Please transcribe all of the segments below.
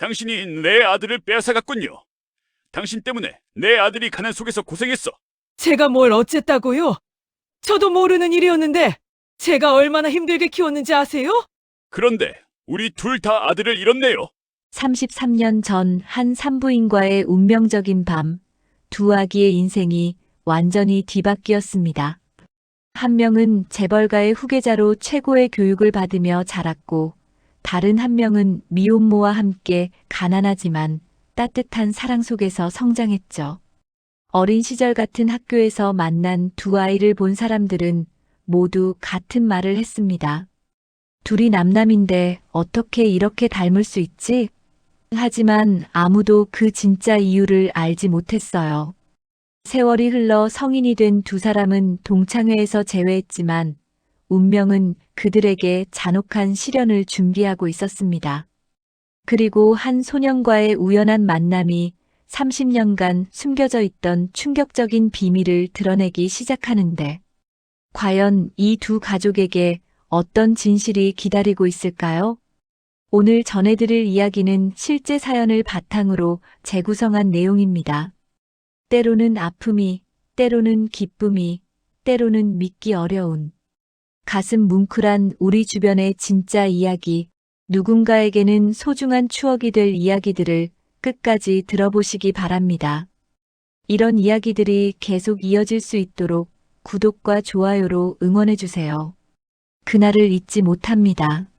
당신이 내 아들을 빼앗아갔군요. 당신 때문에 내 아들이 가난 속에서 고생했어. 제가 뭘 어쨌다고요? 저도 모르는 일이었는데 제가 얼마나 힘들게 키웠는지 아세요? 그런데 우리 둘 다 아들을 잃었네요. 33년 전 한 산부인과의 운명적인 밤, 두 아기의 인생이 완전히 뒤바뀌었습니다. 한 명은 재벌가의 후계자로 최고의 교육을 받으며 자랐고, 다른 한 명은 미혼모와 함께 가난하지만 따뜻한 사랑 속에서 성장했죠. 어린 시절 같은 학교에서 만난 두 아이를 본 사람들은 모두 같은 말을 했습니다. 둘이 남남인데 어떻게 이렇게 닮을 수 있지? 하지만 아무도 그 진짜 이유를 알지 못했어요. 세월이 흘러 성인이 된 두 사람은 동창회에서 재회했지만 운명은 그들에게 잔혹한 시련을 준비하고 있었습니다. 그리고 한 소년과의 우연한 만남이 30년간 숨겨져 있던 충격적인 비밀을 드러내기 시작하는데, 과연 이 두 가족에게 어떤 진실이 기다리고 있을까요? 오늘 전해드릴 이야기는 실제 사연을 바탕으로 재구성한 내용입니다. 때로는 아픔이, 때로는 기쁨이, 때로는 믿기 어려운 가슴 뭉클한 우리 주변의 진짜 이야기, 누군가에게는 소중한 추억이 될 이야기들을 끝까지 들어보시기 바랍니다. 이런 이야기들이 계속 이어질 수 있도록 구독과 좋아요로 응원해주세요. 그날을 잊지 못합니다.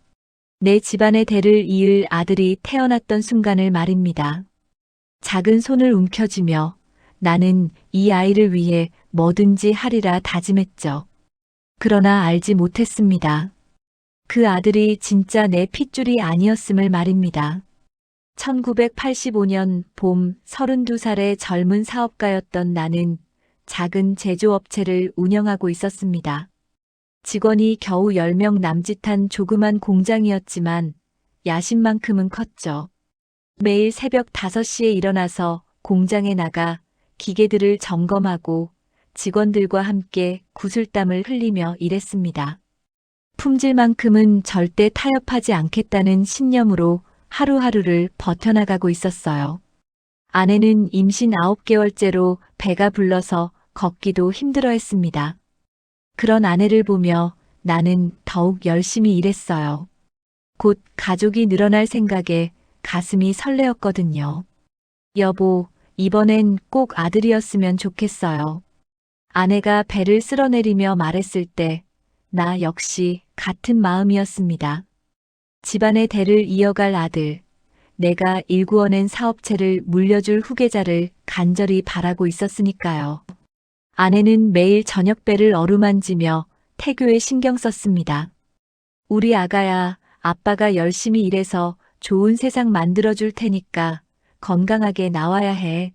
내 집안의 대를 이을 아들이 태어났던 순간을 말입니다. 작은 손을 움켜쥐며 나는 이 아이를 위해 뭐든지 하리라 다짐했죠. 그러나 알지 못했습니다. 그 아들이 진짜 내 핏줄이 아니었음을 말입니다. 1985년 봄 32살의 젊은 사업가였던 나는 작은 제조업체를 운영하고 있었습니다. 직원이 겨우 10명 남짓한 조그만 공장이었지만 야심만큼은 컸죠. 매일 새벽 5시에 일어나서 공장에 나가 기계들을 점검하고 직원들과 함께 구슬땀을 흘리며 일했습니다. 품질만큼은 절대 타협하지 않겠다는 신념으로 하루하루를 버텨나가고 있었어요. 아내는 임신 9개월째로 배가 불러서 걷기도 힘들어했습니다. 그런 아내를 보며 나는 더욱 열심히 일했어요. 곧 가족이 늘어날 생각에 가슴이 설레었거든요. 여보, 이번엔 꼭 아들이었으면 좋겠어요. 아내가 배를 쓸어내리며 말했을 때 나 역시 같은 마음이었습니다. 집안의 대를 이어갈 아들, 내가 일구어낸 사업체를 물려줄 후계자를 간절히 바라고 있었으니까요. 아내는 매일 저녁배를 어루만지며 태교에 신경 썼습니다. 우리 아가야, 아빠가 열심히 일해서 좋은 세상 만들어줄 테니까 건강하게 나와야 해.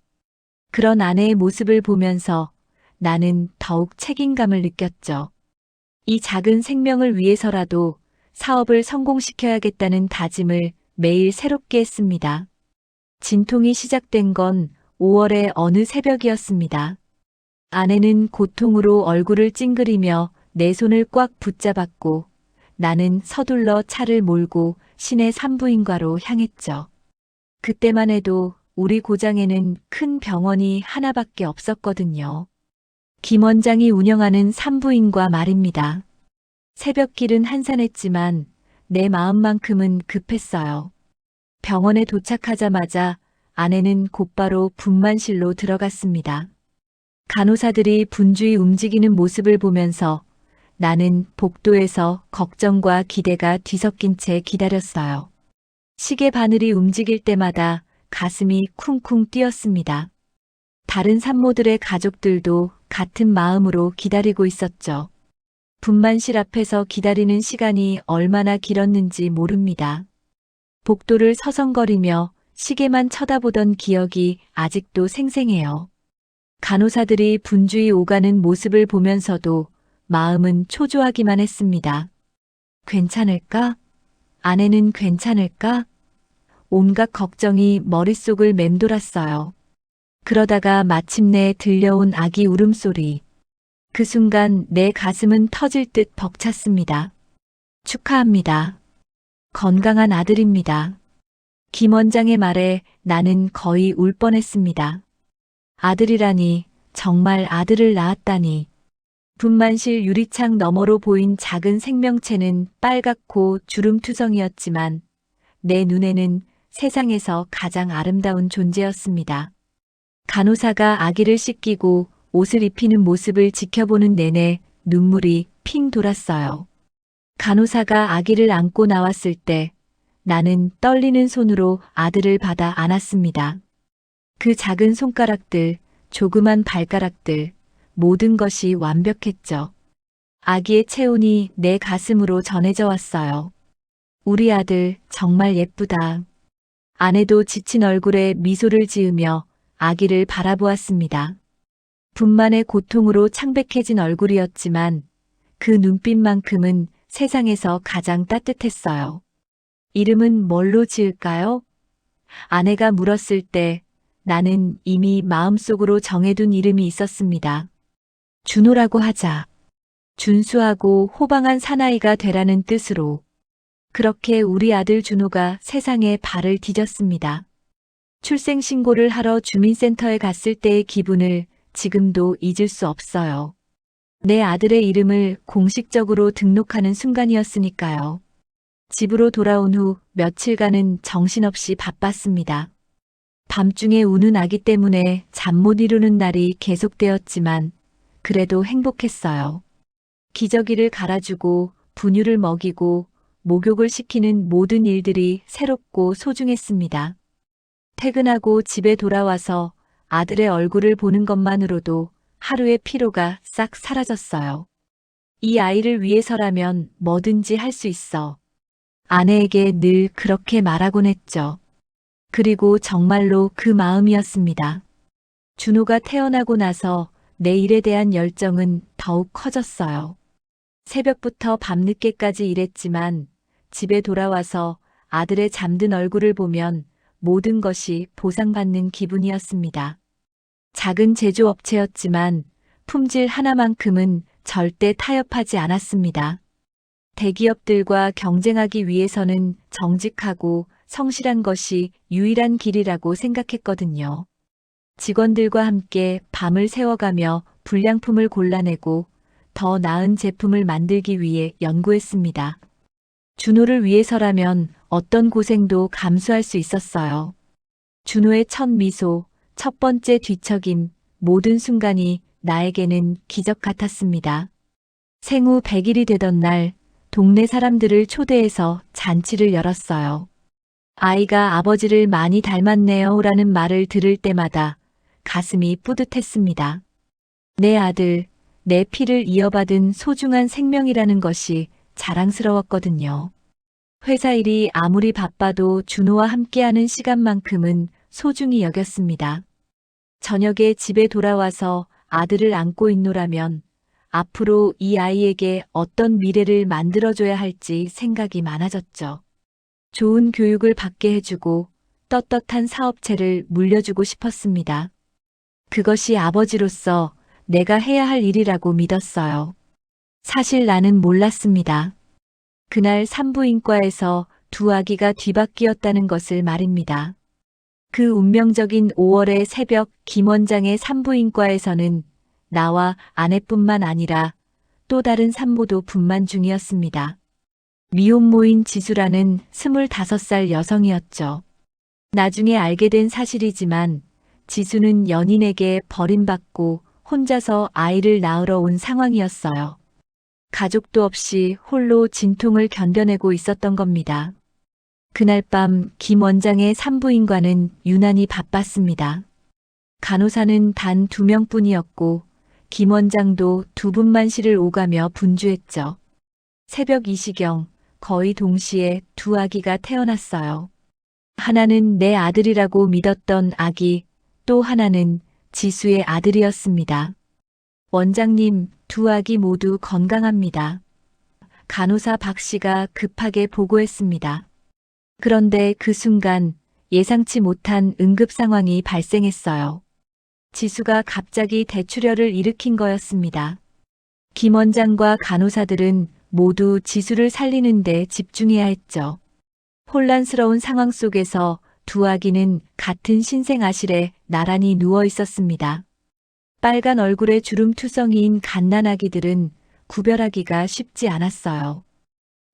그런 아내의 모습을 보면서 나는 더욱 책임감을 느꼈죠. 이 작은 생명을 위해서라도 사업을 성공시켜야겠다는 다짐을 매일 새롭게 했습니다. 진통이 시작된 건 5월의 어느 새벽이었습니다. 아내는 고통으로 얼굴을 찡그리며 내 손을 꽉 붙잡았고 나는 서둘러 차를 몰고 시내 산부인과로 향했죠. 그때만 해도 우리 고장에는 큰 병원이 하나밖에 없었거든요. 김 원장이 운영하는 산부인과 말입니다. 새벽길은 한산했지만 내 마음만큼은 급했어요. 병원에 도착하자마자 아내는 곧바로 분만실로 들어갔습니다. 간호사들이 분주히 움직이는 모습을 보면서 나는 복도에서 걱정과 기대가 뒤섞인 채 기다렸어요. 시계 바늘이 움직일 때마다 가슴이 쿵쿵 뛰었습니다. 다른 산모들의 가족들도 같은 마음으로 기다리고 있었죠. 분만실 앞에서 기다리는 시간이 얼마나 길었는지 모릅니다. 복도를 서성거리며 시계만 쳐다보던 기억이 아직도 생생해요. 간호사들이 분주히 오가는 모습을 보면서도 마음은 초조하기만 했습니다. 괜찮을까? 아내는 괜찮을까? 온갖 걱정이 머릿속을 맴돌았어요. 그러다가 마침내 들려온 아기 울음소리. 그 순간 내 가슴은 터질 듯 벅찼습니다. 축하합니다. 건강한 아들입니다. 김 원장의 말에 나는 거의 울 뻔했습니다. 아들이라니, 정말 아들을 낳았다니. 분만실 유리창 너머로 보인 작은 생명체는 빨갛고 주름투성이었지만 내 눈에는 세상에서 가장 아름다운 존재였습니다. 간호사가 아기를 씻기고 옷을 입히는 모습을 지켜보는 내내 눈물이 핑 돌았어요. 간호사가 아기를 안고 나왔을 때 나는 떨리는 손으로 아들을 받아 안았습니다. 그 작은 손가락들, 조그만 발가락들, 모든 것이 완벽했죠. 아기의 체온이 내 가슴으로 전해져 왔어요. 우리 아들 정말 예쁘다. 아내도 지친 얼굴에 미소를 지으며 아기를 바라보았습니다. 분만의 고통으로 창백해진 얼굴이었지만 그 눈빛만큼은 세상에서 가장 따뜻했어요. 이름은 뭘로 지을까요? 아내가 물었을 때 나는 이미 마음속으로 정해둔 이름이 있었습니다. 준호라고 하자. 준수하고 호방한 사나이가 되라는 뜻으로. 그렇게 우리 아들 준호가 세상에 발을 디뎠습니다. 출생신고를 하러 주민센터에 갔을 때의 기분을 지금도 잊을 수 없어요. 내 아들의 이름을 공식적으로 등록하는 순간이었으니까요. 집으로 돌아온 후 며칠간은 정신없이 바빴습니다. 밤중에 우는 아기 때문에 잠 못 이루는 날이 계속되었지만 그래도 행복했어요. 기저귀를 갈아주고 분유를 먹이고 목욕을 시키는 모든 일들이 새롭고 소중했습니다. 퇴근하고 집에 돌아와서 아들의 얼굴을 보는 것만으로도 하루의 피로가 싹 사라졌어요. 이 아이를 위해서라면 뭐든지 할 수 있어. 아내에게 늘 그렇게 말하곤 했죠. 그리고 정말로 그 마음이었습니다. 준호가 태어나고 나서 내 일에 대한 열정은 더욱 커졌어요. 새벽부터 밤늦게까지 일했지만 집에 돌아와서 아들의 잠든 얼굴을 보면 모든 것이 보상받는 기분이었습니다. 작은 제조업체였지만 품질 하나만큼은 절대 타협하지 않았습니다. 대기업들과 경쟁하기 위해서는 정직하고 성실한 것이 유일한 길이라고 생각했거든요. 직원들과 함께 밤을 새워가며 불량품을 골라내고 더 나은 제품을 만들기 위해 연구했습니다. 준호를 위해서라면 어떤 고생도 감수할 수 있었어요. 준호의 첫 미소, 첫 번째 뒤척임, 모든 순간이 나에게는 기적 같았습니다. 생후 100일이 되던 날, 동네 사람들을 초대해서 잔치를 열었어요. 아이가 아버지를 많이 닮았네요 라는 말을 들을 때마다 가슴이 뿌듯했습니다. 내 아들, 내 피를 이어받은 소중한 생명이라는 것이 자랑스러웠거든요. 회사 일이 아무리 바빠도 준호와 함께하는 시간만큼은 소중히 여겼습니다. 저녁에 집에 돌아와서 아들을 안고 있노라면 앞으로 이 아이에게 어떤 미래를 만들어줘야 할지 생각이 많아졌죠. 좋은 교육을 받게 해주고 떳떳한 사업체를 물려주고 싶었습니다. 그것이 아버지로서 내가 해야 할 일이라고 믿었어요. 사실 나는 몰랐습니다. 그날 산부인과에서 두 아기가 뒤바뀌었다는 것을 말입니다. 그 운명적인 5월의 새벽 김 원장의 산부인과에서는 나와 아내뿐만 아니라 또 다른 산모도 분만 중이었습니다. 미혼모인 지수라는 25살 여성이었죠. 나중에 알게 된 사실이지만 지수는 연인에게 버림받고 혼자서 아이를 낳으러 온 상황이었어요. 가족도 없이 홀로 진통을 견뎌내고 있었던 겁니다. 그날 밤 김 원장의 산부인과는 유난히 바빴습니다. 간호사는 단 2명뿐이었고 김 원장도 두 분만실을 오가며 분주했죠. 새벽 2시경 거의 동시에 두 아기가 태어났어요. 하나는 내 아들이라고 믿었던 아기, 또 하나는 지수의 아들이었습니다. 원장님, 두 아기 모두 건강합니다. 간호사 박 씨가 급하게 보고했습니다. 그런데 그 순간 예상치 못한 응급 상황이 발생했어요. 지수가 갑자기 대출혈을 일으킨 거였습니다. 김 원장과 간호사들은 모두 지수를 살리는 데 집중해야 했죠. 혼란스러운 상황 속에서 두 아기는 같은 신생아실에 나란히 누워 있었습니다. 빨간 얼굴에 주름투성이인 갓난아기들은 구별하기가 쉽지 않았어요.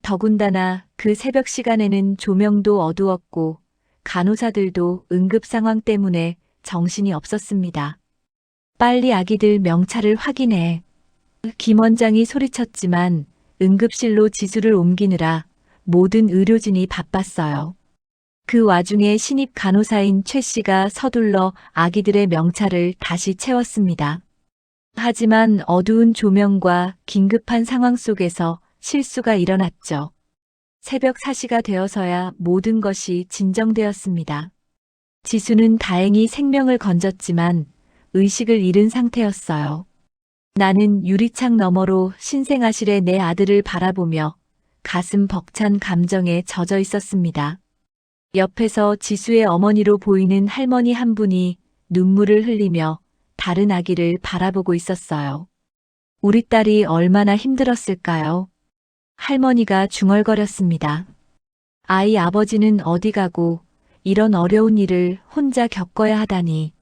더군다나 그 새벽 시간에는 조명도 어두웠고 간호사들도 응급 상황 때문에 정신이 없었습니다. 빨리 아기들 명찰을 확인해. 김 원장이 소리쳤지만 응급실로 지수를 옮기느라 모든 의료진이 바빴어요. 그 와중에 신입 간호사인 최 씨가 서둘러 아기들의 명찰을 다시 채웠습니다. 하지만 어두운 조명과 긴급한 상황 속에서 실수가 일어났죠. 새벽 4시가 되어서야 모든 것이 진정되었습니다. 지수는 다행히 생명을 건졌지만 의식을 잃은 상태였어요. 나는 유리창 너머로 신생아실의 내 아들을 바라보며 가슴 벅찬 감정에 젖어 있었습니다. 옆에서 지수의 어머니로 보이는 할머니 한 분이 눈물을 흘리며 다른 아기를 바라보고 있었어요. 우리 딸이 얼마나 힘들었을까요? 할머니가 중얼거렸습니다. 아이 아버지는 어디 가고 이런 어려운 일을 혼자 겪어야 하다니.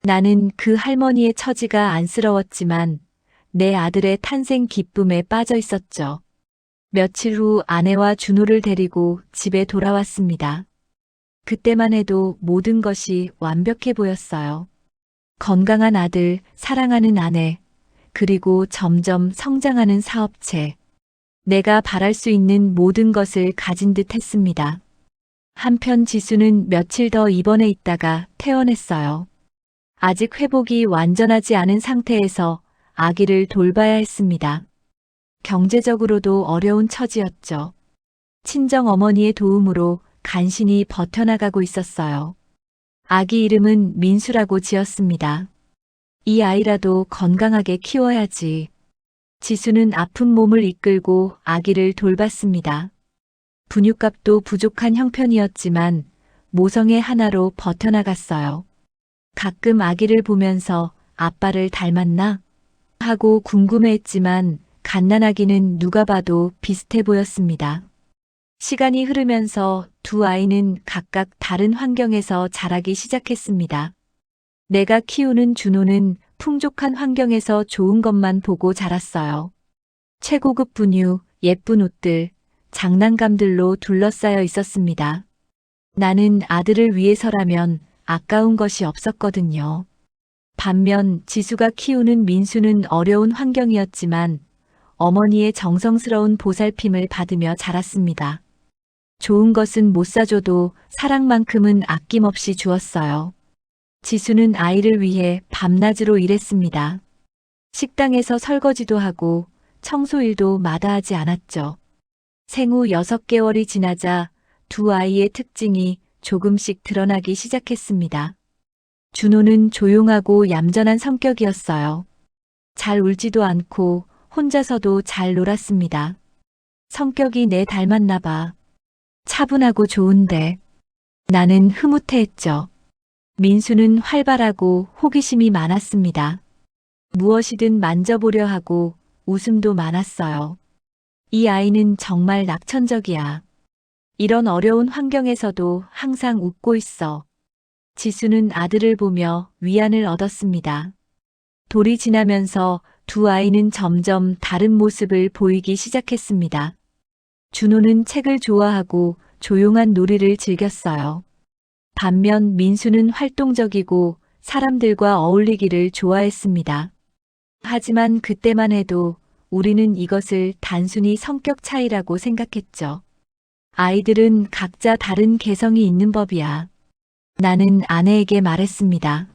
나는 그 할머니의 처지가 안쓰러웠지만 내 아들의 탄생 기쁨에 빠져 있었죠. 며칠 후 아내와 준호를 데리고 집에 돌아왔습니다. 그때만 해도 모든 것이 완벽해 보였어요. 건강한 아들, 사랑하는 아내, 그리고 점점 성장하는 사업체. 내가 바랄 수 있는 모든 것을 가진 듯 했습니다. 한편 지수는 며칠 더 입원해 있다가 퇴원했어요. 아직 회복이 완전하지 않은 상태에서 아기를 돌봐야 했습니다. 경제적으로도 어려운 처지였죠. 친정 어머니의 도움으로 간신히 버텨나가고 있었어요. 아기 이름은 민수라고 지었습니다. 이 아이라도 건강하게 키워야지. 지수는 아픈 몸을 이끌고 아기를 돌봤습니다. 분유값도 부족한 형편이었지만 모성애 하나로 버텨나갔어요. 가끔 아기를 보면서 아빠를 닮았나? 하고 궁금해했지만 갓난아기는 누가 봐도 비슷해 보였습니다. 시간이 흐르면서 두 아이는 각각 다른 환경에서 자라기 시작했습니다. 내가 키우는 준호는 풍족한 환경에서 좋은 것만 보고 자랐어요. 최고급 분유, 예쁜 옷들, 장난감들로 둘러싸여 있었습니다. 나는 아들을 위해서라면 아까운 것이 없었거든요. 반면 지수가 키우는 민수는 어려운 환경이었지만 어머니의 정성스러운 보살핌을 받으며 자랐습니다. 좋은 것은 못 사줘도 사랑만큼은 아낌없이 주었어요. 지수는 아이를 위해 밤낮으로 일했습니다. 식당에서 설거지도 하고 청소일도 마다하지 않았죠. 생후 6개월이 지나자 두 아이의 특징이 조금씩 드러나기 시작했습니다. 준호는 조용하고 얌전한 성격이었어요. 잘 울지도 않고 혼자서도 잘 놀았습니다. 성격이 내 닮았나 봐. 차분하고 좋은데. 나는 흐뭇해했죠. 민수는 활발하고 호기심이 많았습니다. 무엇이든 만져보려 하고 웃음도 많았어요. 이 아이는 정말 낙천적이야. 이런 어려운 환경에서도 항상 웃고 있어. 지수는 아들을 보며 위안을 얻었습니다. 돌이 지나면서 두 아이는 점점 다른 모습을 보이기 시작했습니다. 준호는 책을 좋아하고 조용한 놀이를 즐겼어요. 반면 민수는 활동적이고 사람들과 어울리기를 좋아했습니다. 하지만 그때만 해도 우리는 이것을 단순히 성격 차이라고 생각했죠. 아이들은 각자 다른 개성이 있는 법이야. 나는 아내에게 말했습니다.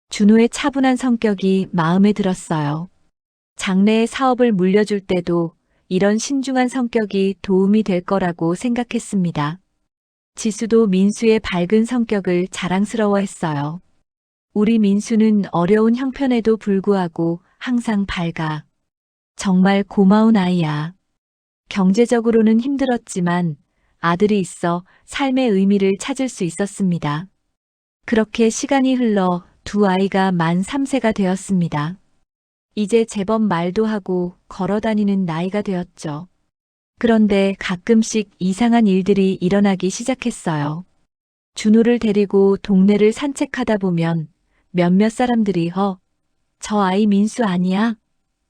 준호의 차분한 성격이 마음에 들었어요. 장래의 사업을 물려줄 때도 이런 신중한 성격이 도움이 될 거라고 생각했습니다. 지수도 민수의 밝은 성격을 자랑스러워했어요. 우리 민수는 어려운 형편에도 불구하고 항상 밝아. 정말 고마운 아이야. 경제적으로는 힘들었지만 아들이 있어 삶의 의미를 찾을 수 있었습니다. 그렇게 시간이 흘러 두 아이가 만 3세가 되었습니다. 이제 제법 말도 하고 걸어다니는 나이가 되었죠. 그런데 가끔씩 이상한 일들이 일어나기 시작했어요. 준호를 데리고 동네를 산책하다 보면 몇몇 사람들이 저 아이 민수 아니야?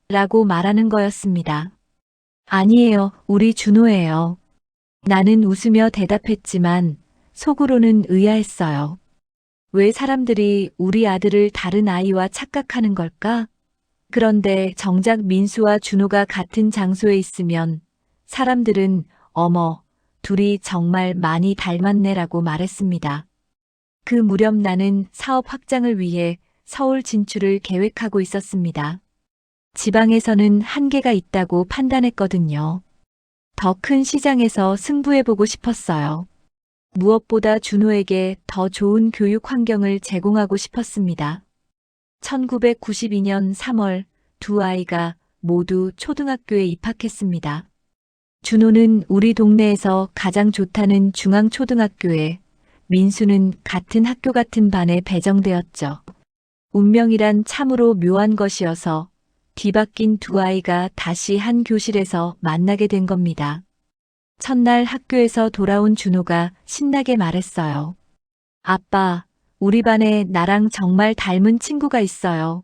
라고 말하는 거였습니다. 아니에요, 우리 준호예요. 나는 웃으며 대답했지만 속으로는 의아했어요. 왜 사람들이 우리 아들을 다른 아이와 착각하는 걸까? 그런데 정작 민수와 준호가 같은 장소에 있으면 사람들은 어머, 둘이 정말 많이 닮았네라고 말했습니다. 그 무렵 나는 사업 확장을 위해 서울 진출을 계획하고 있었습니다. 지방에서는 한계가 있다고 판단했거든요. 더 큰 시장에서 승부해보고 싶었어요. 무엇보다 준호에게 더 좋은 교육 환경을 제공하고 싶었습니다. 1992년 3월 두 아이가 모두 초등학교에 입학했습니다. 준호는 우리 동네에서 가장 좋다는 중앙초등학교에, 민수는 같은 학교 같은 반에 배정되었죠. 운명이란 참으로 묘한 것이어서 뒤바뀐 두 아이가 다시 한 교실에서 만나게 된 겁니다. 첫날 학교에서 돌아온 준호가 신나게 말했어요. 아빠, 우리 반에 나랑 정말 닮은 친구가 있어요.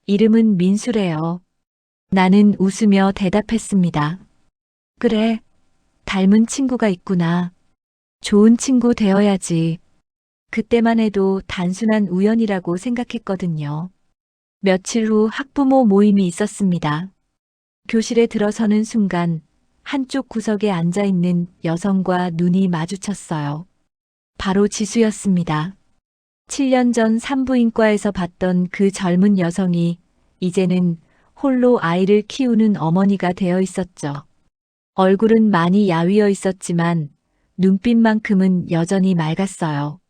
이름은 민수래요. 나는 웃으며 대답했습니다. 그래, 닮은 친구가 있구나. 좋은 친구 되어야지. 그때만 해도 단순한 우연이라고 생각했거든요. 며칠 후 학부모 모임이 있었습니다. 교실에 들어서는 순간 한쪽 구석에 앉아 있는 여성과 눈이 마주쳤어요. 바로 지수였습니다. 7년 전 산부인과에서 봤던 그 젊은 여성이 이제는 홀로 아이를 키우는 어머니가 되어 있었죠. 얼굴은 많이 야위어 있었지만 눈빛만큼은 여전히 맑았어요.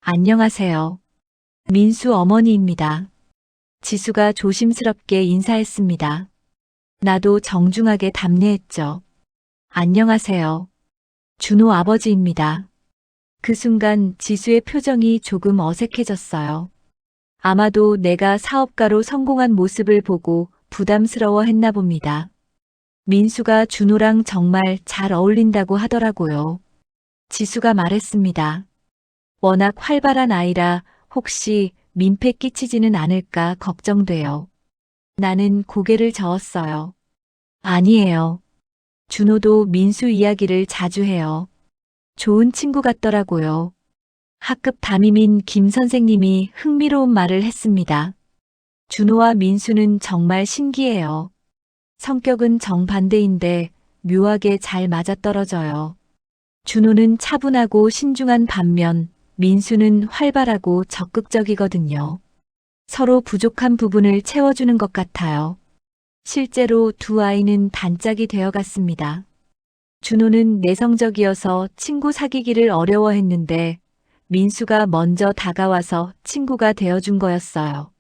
안녕하세요. 민수 어머니입니다. 지수가 조심스럽게 인사했습니다. 나도 정중하게 답례했죠. 안녕하세요. 준호 아버지입니다. 그 순간 지수의 표정이 조금 어색해졌어요. 아마도 내가 사업가로 성공한 모습을 보고 부담스러워 했나 봅니다. 민수가 준호랑 정말 잘 어울린다고 하더라고요. 지수가 말했습니다. 워낙 활발한 아이라 혹시 민폐 끼치지는 않을까 걱정돼요. 나는 고개를 저었어요. 아니에요. 준호도 민수 이야기를 자주 해요. 좋은 친구 같더라고요. 학급 담임인 김 선생님이 흥미로운 말을 했습니다. 준호와 민수는 정말 신기해요. 성격은 정반대인데 묘하게 잘 맞아떨어져요. 준호는 차분하고 신중한 반면 민수는 활발하고 적극적이거든요. 서로 부족한 부분을 채워주는 것 같아요. 실제로 두 아이는 단짝이 되어갔습니다. 준호는 내성적이어서 친구 사귀기를 어려워했는데 민수가 먼저 다가와서 친구가 되어준 거였어요.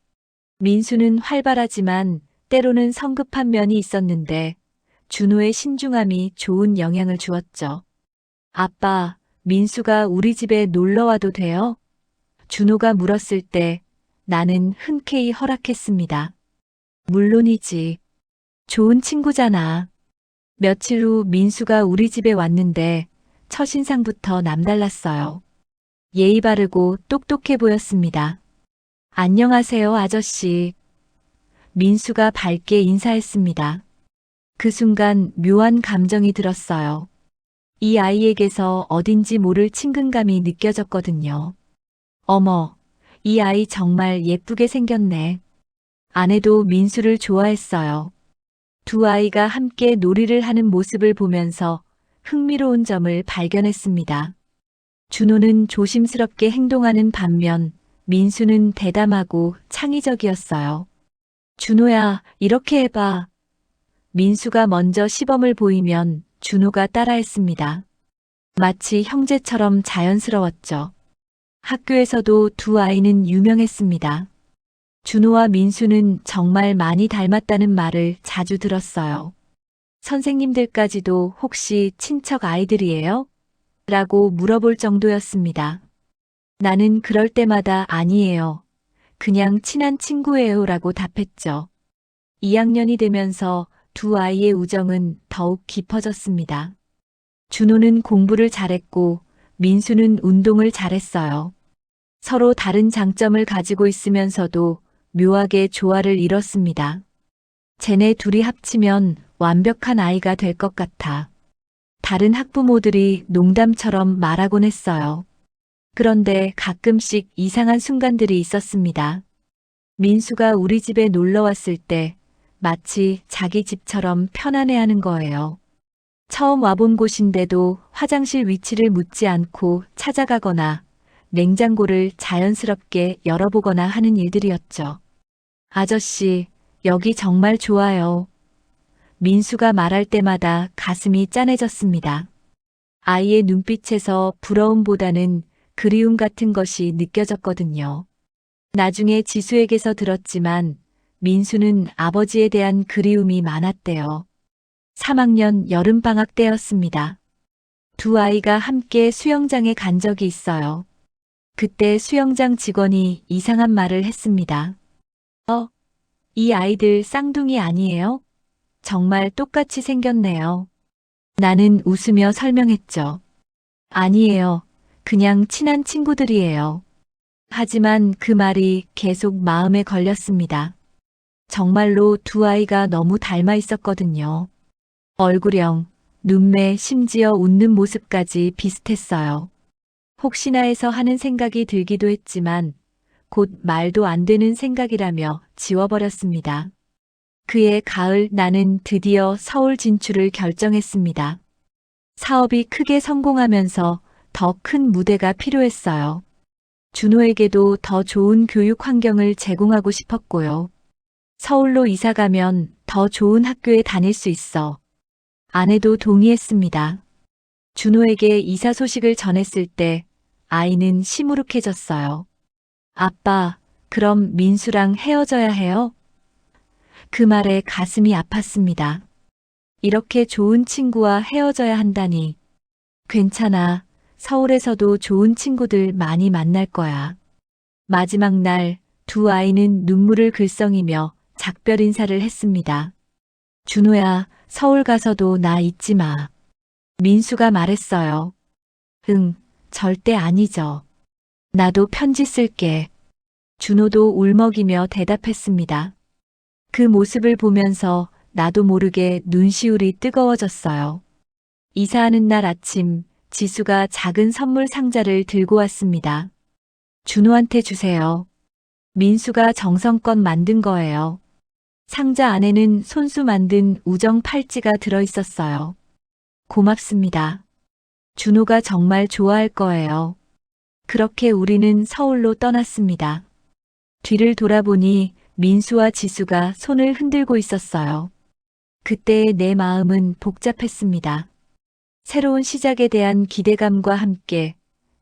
민수는 활발하지만 때로는 성급한 면이 있었는데 준호의 신중함이 좋은 영향을 주었죠. 아빠, 민수가 우리 집에 놀러 와도 돼요? 준호가 물었을 때 나는 흔쾌히 허락했습니다. 물론이지. 좋은 친구잖아. 며칠 후 민수가 우리 집에 왔는데 첫인상부터 남달랐어요. 예의 바르고 똑똑해 보였습니다. 안녕하세요, 아저씨. 민수가 밝게 인사했습니다. 그 순간 묘한 감정이 들었어요. 이 아이에게서 어딘지 모를 친근감이 느껴졌거든요. 어머, 이 아이 정말 예쁘게 생겼네. 아내도 민수를 좋아했어요. 두 아이가 함께 놀이를 하는 모습을 보면서 흥미로운 점을 발견했습니다. 준호는 조심스럽게 행동하는 반면 민수는 대담하고 창의적이었어요. 준호야, 이렇게 해봐. 민수가 먼저 시범을 보이면 준호가 따라했습니다. 마치 형제처럼 자연스러웠죠. 학교에서도 두 아이는 유명했습니다. 준호와 민수는 정말 많이 닮았다는 말을 자주 들었어요. 선생님들까지도 혹시 친척 아이들이에요? 라고 물어볼 정도였습니다. 나는 그럴 때마다 아니에요. 그냥 친한 친구예요 라고 답했죠. 2학년이 되면서 두 아이의 우정은 더욱 깊어졌습니다. 준호는 공부를 잘했고 민수는 운동을 잘했어요. 서로 다른 장점을 가지고 있으면서도 묘하게 조화를 이뤘습니다. 쟤네 둘이 합치면 완벽한 아이가 될 것 같아. 다른 학부모들이 농담처럼 말하곤 했어요. 그런데 가끔씩 이상한 순간들이 있었습니다. 민수가 우리 집에 놀러 왔을 때 마치 자기 집처럼 편안해하는 거예요. 처음 와본 곳인데도 화장실 위치를 묻지 않고 찾아가거나 냉장고를 자연스럽게 열어보거나 하는 일들이었죠. 아저씨, 여기 정말 좋아요. 민수가 말할 때마다 가슴이 짠해졌습니다. 아이의 눈빛에서 부러움보다는 그리움 같은 것이 느껴졌거든요. 나중에 지수에게서 들었지만 민수는 아버지에 대한 그리움이 많았대요. 3학년 여름방학 때였습니다. 두 아이가 함께 수영장에 간 적이 있어요. 그때 수영장 직원이 이상한 말을 했습니다. 이 아이들 쌍둥이 아니에요? 정말 똑같이 생겼네요. 나는 웃으며 설명했죠. 아니에요. 그냥 친한 친구들이에요. 하지만 그 말이 계속 마음에 걸렸습니다. 정말로 두 아이가 너무 닮아 있었거든요. 얼굴형, 눈매, 심지어 웃는 모습까지 비슷했어요. 혹시나 해서 하는 생각이 들기도 했지만 곧 말도 안 되는 생각이라며 지워버렸습니다. 그해 가을 나는 드디어 서울 진출을 결정했습니다. 사업이 크게 성공하면서 더 큰 무대가 필요했어요. 준호에게도 더 좋은 교육 환경을 제공하고 싶었고요. 서울로 이사 가면 더 좋은 학교에 다닐 수 있어. 아내도 동의했습니다. 준호에게 이사 소식을 전했을 때 아이는 시무룩해졌어요. 아빠, 그럼 민수랑 헤어져야 해요? 그 말에 가슴이 아팠습니다. 이렇게 좋은 친구와 헤어져야 한다니. 괜찮아. 서울에서도 좋은 친구들 많이 만날 거야. 마지막 날 두 아이는 눈물을 글썽이며 작별 인사를 했습니다. 준호야, 서울 가서도 나 잊지 마. 민수가 말했어요. 응, 절대 아니죠. 나도 편지 쓸게. 준호도 울먹이며 대답했습니다. 그 모습을 보면서 나도 모르게 눈시울이 뜨거워졌어요. 이사하는 날 아침, 지수가 작은 선물 상자를 들고 왔습니다. 준호한테 주세요. 민수가 정성껏 만든 거예요. 상자 안에는 손수 만든 우정 팔찌가 들어있었어요. 고맙습니다. 준호가 정말 좋아할 거예요. 그렇게 우리는 서울로 떠났습니다. 뒤를 돌아보니 민수와 지수가 손을 흔들고 있었어요. 그때 내 마음은 복잡했습니다. 새로운 시작에 대한 기대감과 함께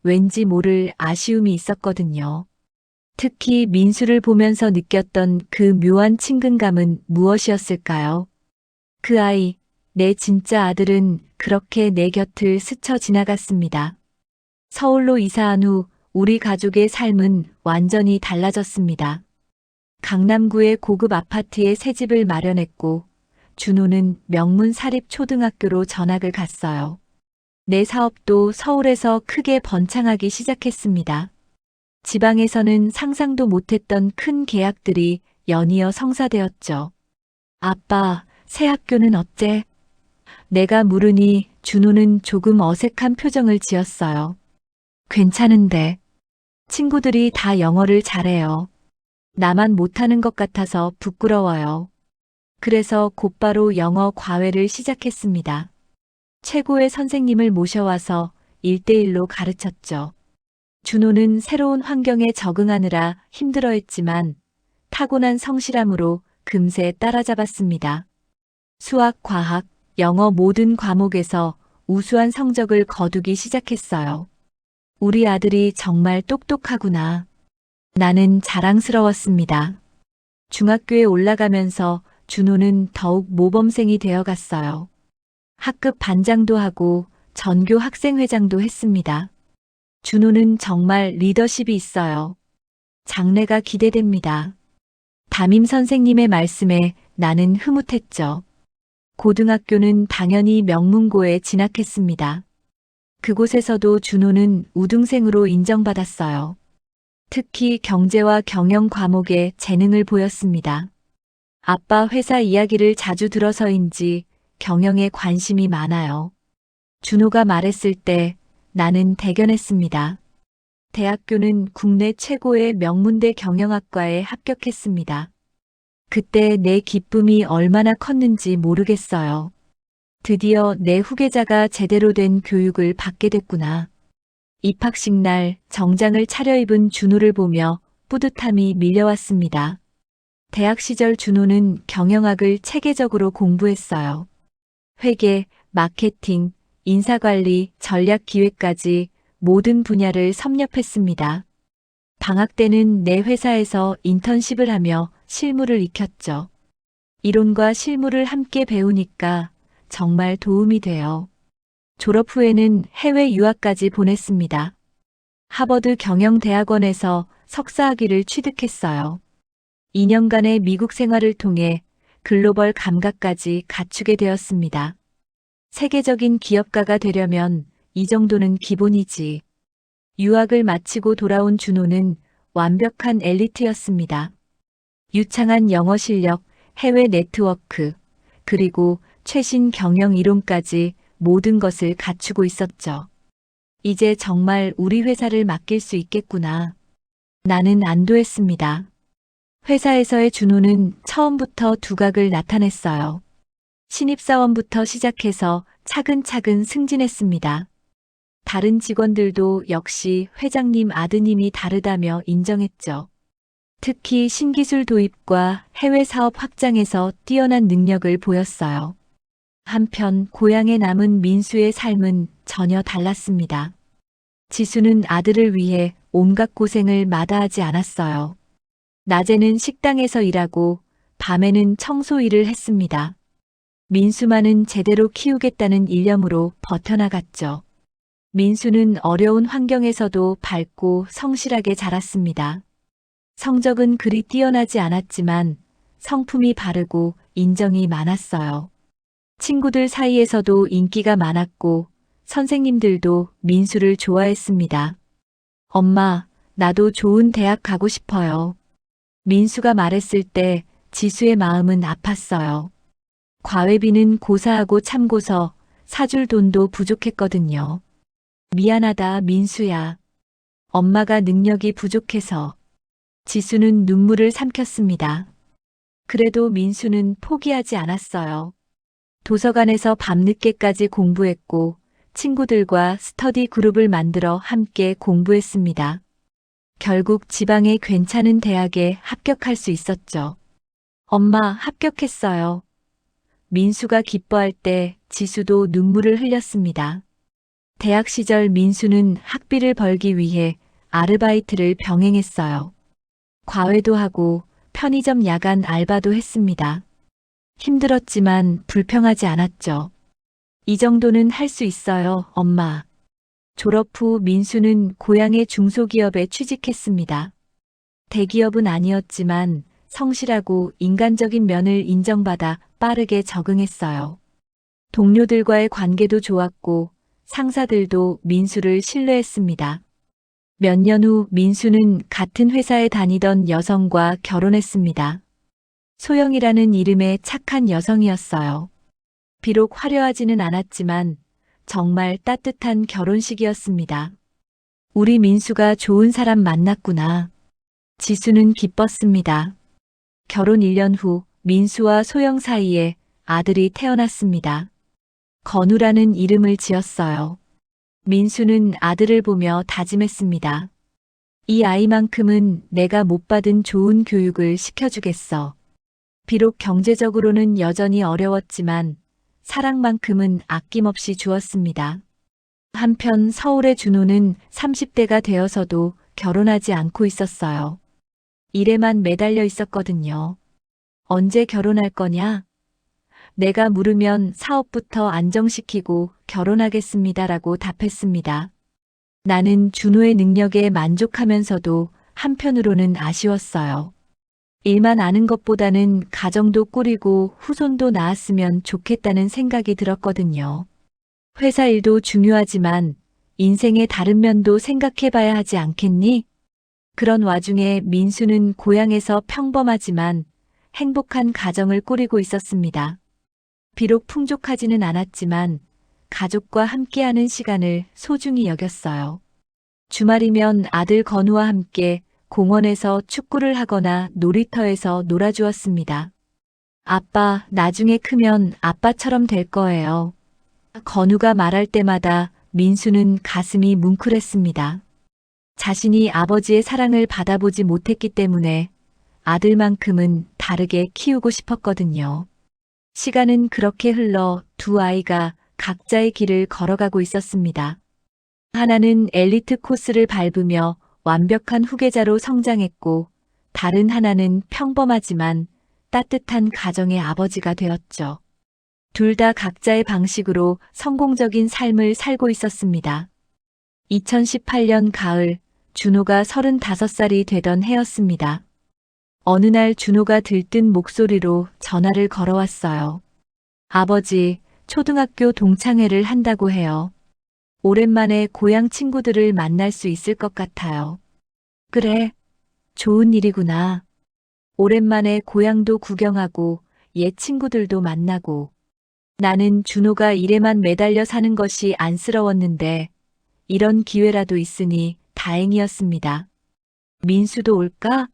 왠지 모를 아쉬움이 있었거든요. 특히 민수를 보면서 느꼈던 그 묘한 친근감은 무엇이었을까요? 그 아이, 내 진짜 아들은 그렇게 내 곁을 스쳐 지나갔습니다. 서울로 이사한 후 우리 가족의 삶은 완전히 달라졌습니다. 강남구의 고급 아파트에 새 집을 마련했고 준호는 명문 사립 초등학교로 전학을 갔어요. 내 사업도 서울에서 크게 번창하기 시작했습니다. 지방에서는 상상도 못했던 큰 계약들이 연이어 성사되었죠. 아빠, 새 학교는 어때? 내가 물으니 준호는 조금 어색한 표정을 지었어요. 괜찮은데. 친구들이 다 영어를 잘해요. 나만 못하는 것 같아서 부끄러워요. 그래서 곧바로 영어 과외를 시작했습니다. 최고의 선생님을 모셔와서 1대1로 가르쳤죠. 준호는 새로운 환경에 적응하느라 힘들어했지만 타고난 성실함으로 금세 따라잡았습니다. 수학, 과학, 영어 모든 과목에서 우수한 성적을 거두기 시작했어요. 우리 아들이 정말 똑똑하구나. 나는 자랑스러웠습니다. 중학교에 올라가면서 준호는 더욱 모범생이 되어갔어요. 학급 반장도 하고 전교 학생회장도 했습니다. 준호는 정말 리더십이 있어요. 장래가 기대됩니다. 담임 선생님의 말씀에 나는 흐뭇했죠. 고등학교는 당연히 명문고에 진학했습니다. 그곳에서도 준호는 우등생으로 인정받았어요. 특히 경제와 경영 과목에 재능을 보였습니다. 아빠 회사 이야기를 자주 들어서인지 경영에 관심이 많아요. 준호가 말했을 때 나는 대견했습니다. 대학교는 국내 최고의 명문대 경영학과에 합격했습니다. 그때 내 기쁨이 얼마나 컸는지 모르겠어요. 드디어 내 후계자가 제대로 된 교육을 받게 됐구나. 입학식 날 정장을 차려입은 준호를 보며 뿌듯함이 밀려왔습니다. 대학 시절 준호는 경영학을 체계적으로 공부했어요. 회계, 마케팅, 인사관리, 전략기획까지 모든 분야를 섭렵했습니다. 방학 때는 내 회사에서 인턴십을 하며 실무를 익혔죠. 이론과 실무를 함께 배우니까 정말 도움이 돼요. 졸업 후에는 해외 유학까지 보냈습니다. 하버드 경영대학원에서 석사학위를 취득했어요. 2년간의 미국 생활을 통해 글로벌 감각까지 갖추게 되었습니다. 세계적인 기업가가 되려면 이 정도는 기본이지. 유학을 마치고 돌아온 준호는 완벽한 엘리트였습니다. 유창한 영어 실력, 해외 네트워크, 그리고 최신 경영 이론까지 모든 것을 갖추고 있었죠. 이제 정말 우리 회사를 맡길 수 있겠구나. 나는 안도했습니다. 회사에서의 준호는 처음부터 두각을 나타냈어요. 신입사원부터 시작해서 차근차근 승진했습니다. 다른 직원들도 역시 회장님 아드님이 다르다며 인정했죠. 특히 신기술 도입과 해외 사업 확장에서 뛰어난 능력을 보였어요. 한편 고향에 남은 민수의 삶은 전혀 달랐습니다. 지수는 아들을 위해 온갖 고생을 마다하지 않았어요. 낮에는 식당에서 일하고 밤에는 청소 일을 했습니다. 민수만은 제대로 키우겠다는 일념으로 버텨나갔죠. 민수는 어려운 환경에서도 밝고 성실하게 자랐습니다. 성적은 그리 뛰어나지 않았지만 성품이 바르고 인정이 많았어요. 친구들 사이에서도 인기가 많았고 선생님들도 민수를 좋아했습니다. 엄마, 나도 좋은 대학 가고 싶어요. 민수가 말했을 때 지수의 마음은 아팠어요. 과외비는 고사하고 참고서 사줄 돈도 부족했거든요. 미안하다, 민수야. 엄마가 능력이 부족해서. 지수는 눈물을 삼켰습니다. 그래도 민수는 포기하지 않았어요. 도서관에서 밤늦게까지 공부했고 친구들과 스터디 그룹을 만들어 함께 공부했습니다. 결국 지방의 괜찮은 대학에 합격할 수 있었죠. 엄마, 합격했어요. 민수가 기뻐할 때 지수도 눈물을 흘렸습니다. 대학 시절 민수는 학비를 벌기 위해 아르바이트를 병행했어요. 과외도 하고 편의점 야간 알바도 했습니다. 힘들었지만 불평하지 않았죠. 이 정도는 할 수 있어요, 엄마. 졸업 후 민수는 고향의 중소기업에 취직했습니다. 대기업은 아니었지만 성실하고 인간적인 면을 인정받아 빠르게 적응했어요. 동료들과의 관계도 좋았고 상사들도 민수를 신뢰했습니다. 몇 년 후 민수는 같은 회사에 다니던 여성과 결혼했습니다. 소영이라는 이름의 착한 여성이었어요. 비록 화려하지는 않았지만 정말 따뜻한 결혼식이었습니다. 우리 민수가 좋은 사람 만났구나. 지수는 기뻤습니다. 결혼 1년 후 민수와 소영 사이에 아들이 태어났습니다. 건우라는 이름을 지었어요. 민수는 아들을 보며 다짐했습니다. 이 아이만큼은 내가 못 받은 좋은 교육을 시켜주겠어. 비록 경제적으로는 여전히 어려웠지만 사랑만큼은 아낌없이 주었습니다. 한편 서울의 준호는 30대가 되어서도 결혼하지 않고 있었어요. 일에만 매달려 있었거든요. 언제 결혼할 거냐? 내가 물으면 사업부터 안정시키고 결혼하겠습니다라고 답했습니다. 나는 준호의 능력에 만족하면서도 한편으로는 아쉬웠어요. 일만 아는 것보다는 가정도 꾸리고 후손도 낳았으면 좋겠다는 생각이 들었거든요. 회사 일도 중요하지만 인생의 다른 면도 생각해봐야 하지 않겠니? 그런 와중에 민수는 고향에서 평범하지만 행복한 가정을 꾸리고 있었습니다. 비록 풍족하지는 않았지만 가족과 함께하는 시간을 소중히 여겼어요. 주말이면 아들 건우와 함께 공원에서 축구를 하거나 놀이터에서 놀아주었습니다. 아빠, 나중에 크면 아빠처럼 될 거예요. 건우가 말할 때마다 민수는 가슴이 뭉클했습니다. 자신이 아버지의 사랑을 받아보지 못했기 때문에 아들만큼은 다르게 키우고 싶었거든요. 시간은 그렇게 흘러 두 아이가 각자의 길을 걸어가고 있었습니다. 하나는 엘리트 코스를 밟으며 완벽한 후계자로 성장했고, 다른 하나는 평범하지만 따뜻한 가정의 아버지가 되었죠. 둘 다 각자의 방식으로 성공적인 삶을 살고 있었습니다. 2018년 가을, 준호가 35살이 되던 해였습니다. 어느 날 준호가 들뜬 목소리로 전화를 걸어왔어요. 아버지, 초등학교 동창회를 한다고 해요. 오랜만에 고향 친구들을 만날 수 있을 것 같아요. 그래, 좋은 일이구나. 오랜만에 고향도 구경하고 옛 친구들도 만나고. 나는 준호가 일에만 매달려 사는 것이 안쓰러웠는데 이런 기회라도 있으니 다행이었습니다. 민수도 올까?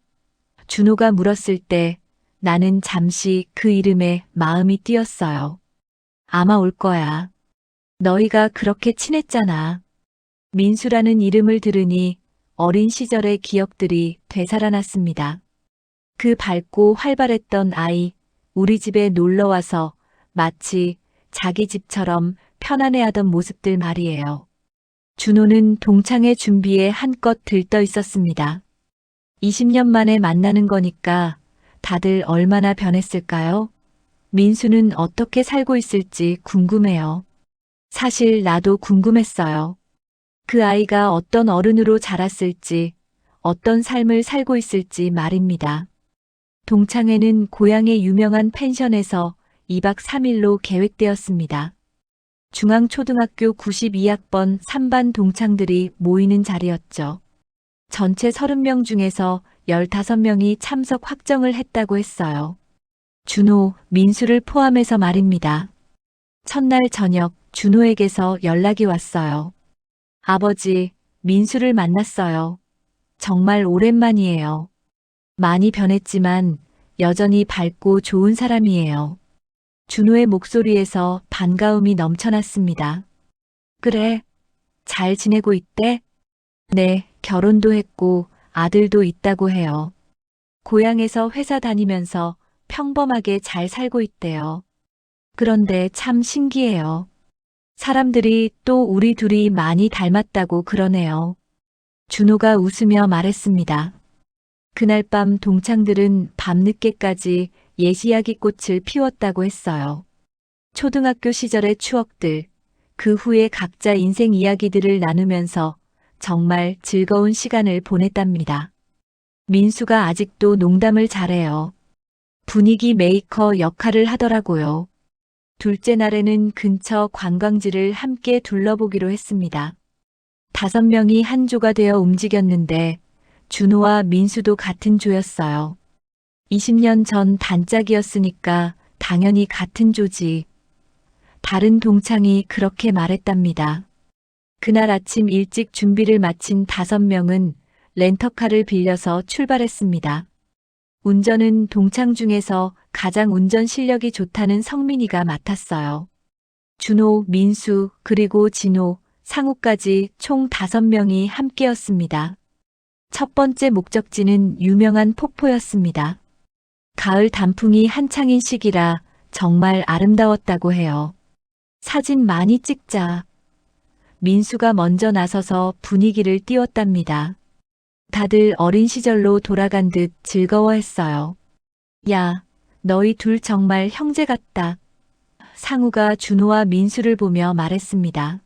준호가 물었을 때 나는 잠시 그 이름에 마음이 뛰었어요. 아마 올 거야. 너희가 그렇게 친했잖아. 민수라는 이름을 들으니 어린 시절의 기억들이 되살아났습니다. 그 밝고 활발했던 아이, 우리 집에 놀러와서 마치 자기 집처럼 편안해하던 모습들 말이에요. 준호는 동창회 준비에 한껏 들떠 있었습니다. 20년 만에 만나는 거니까 다들 얼마나 변했을까요? 민수는 어떻게 살고 있을지 궁금해요. 사실 나도 궁금했어요. 그 아이가 어떤 어른으로 자랐을지, 어떤 삶을 살고 있을지 말입니다. 동창회는 고향의 유명한 펜션에서 2박 3일로 계획되었습니다. 중앙초등학교 92학번 3반 동창들이 모이는 자리였죠. 전체 30명 중에서 15명이 참석 확정을 했다고 했어요. 준호, 민수를 포함해서 말입니다. 첫날 저녁 준호에게서 연락이 왔어요. 아버지, 민수를 만났어요. 정말 오랜만이에요. 많이 변했지만 여전히 밝고 좋은 사람이에요. 준호의 목소리에서 반가움이 넘쳐났습니다. 그래, 잘 지내고 있대? 네, 결혼도 했고 아들도 있다고 해요. 고향에서 회사 다니면서 평범하게 잘 살고 있대요. 그런데 참 신기해요. 사람들이 또 우리 둘이 많이 닮았다고 그러네요. 준호가 웃으며 말했습니다. 그날 밤 동창들은 밤늦게까지 예시야기꽃을 피웠다고 했어요. 초등학교 시절의 추억들, 그 후에 각자 인생 이야기들을 나누면서 정말 즐거운 시간을 보냈답니다. 민수가 아직도 농담을 잘해요. 분위기 메이커 역할을 하더라고요. 둘째 날에는 근처 관광지를 함께 둘러보기로 했습니다. 5명이 한 조가 되어 움직였는데 준호와 민수도 같은 조였어요. 20년 전 단짝이었으니까 당연히 같은 조지. 다른 동창이 그렇게 말했답니다. 그날 아침 일찍 준비를 마친 5명은 렌터카를 빌려서 출발했습니다. 운전은 동창 중에서 가장 운전 실력이 좋다는 성민이가 맡았어요. 준호, 민수, 그리고 진호, 상우까지 총 5명이 함께였습니다. 첫 번째 목적지는 유명한 폭포였습니다. 가을 단풍이 한창인 시기라 정말 아름다웠다고 해요. 사진 많이 찍자. 민수가 먼저 나서서 분위기를 띄웠답니다. 다들 어린 시절로 돌아간 듯 즐거워했어요. 야, 너희 둘 정말 형제 같다. 상우가 준호와 민수를 보며 말했습니다.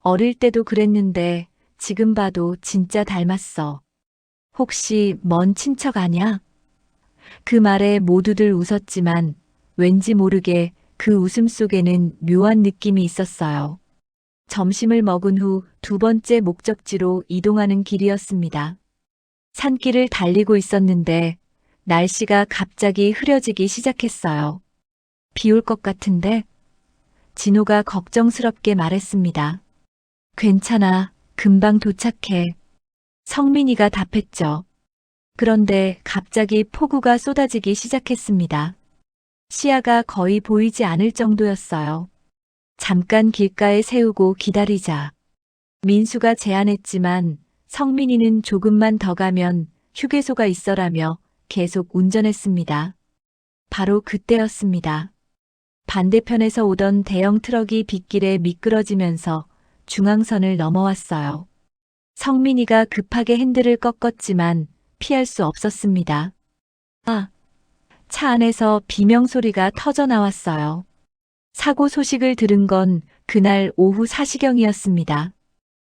어릴 때도 그랬는데 지금 봐도 진짜 닮았어. 혹시 먼 친척 아냐? 그 말에 모두들 웃었지만 왠지 모르게 그 웃음 속에는 묘한 느낌이 있었어요. 점심을 먹은 후 두 번째 목적지로 이동하는 길이었습니다. 산길을 달리고 있었는데 날씨가 갑자기 흐려지기 시작했어요. 비 올 것 같은데? 진호가 걱정스럽게 말했습니다. 괜찮아, 금방 도착해. 성민이가 답했죠. 그런데 갑자기 폭우가 쏟아지기 시작했습니다. 시야가 거의 보이지 않을 정도였어요. 잠깐 길가에 세우고 기다리자. 민수가 제안했지만 성민이는 조금만 더 가면 휴게소가 있어라며 계속 운전했습니다. 바로 그때였습니다. 반대편에서 오던 대형 트럭이 빗길에 미끄러지면서 중앙선을 넘어왔어요. 성민이가 급하게 핸들을 꺾었지만 피할 수 없었습니다. 차 안에서 비명소리가 터져 나왔어요. 사고 소식을 들은 건 그날 오후 4시경이었습니다.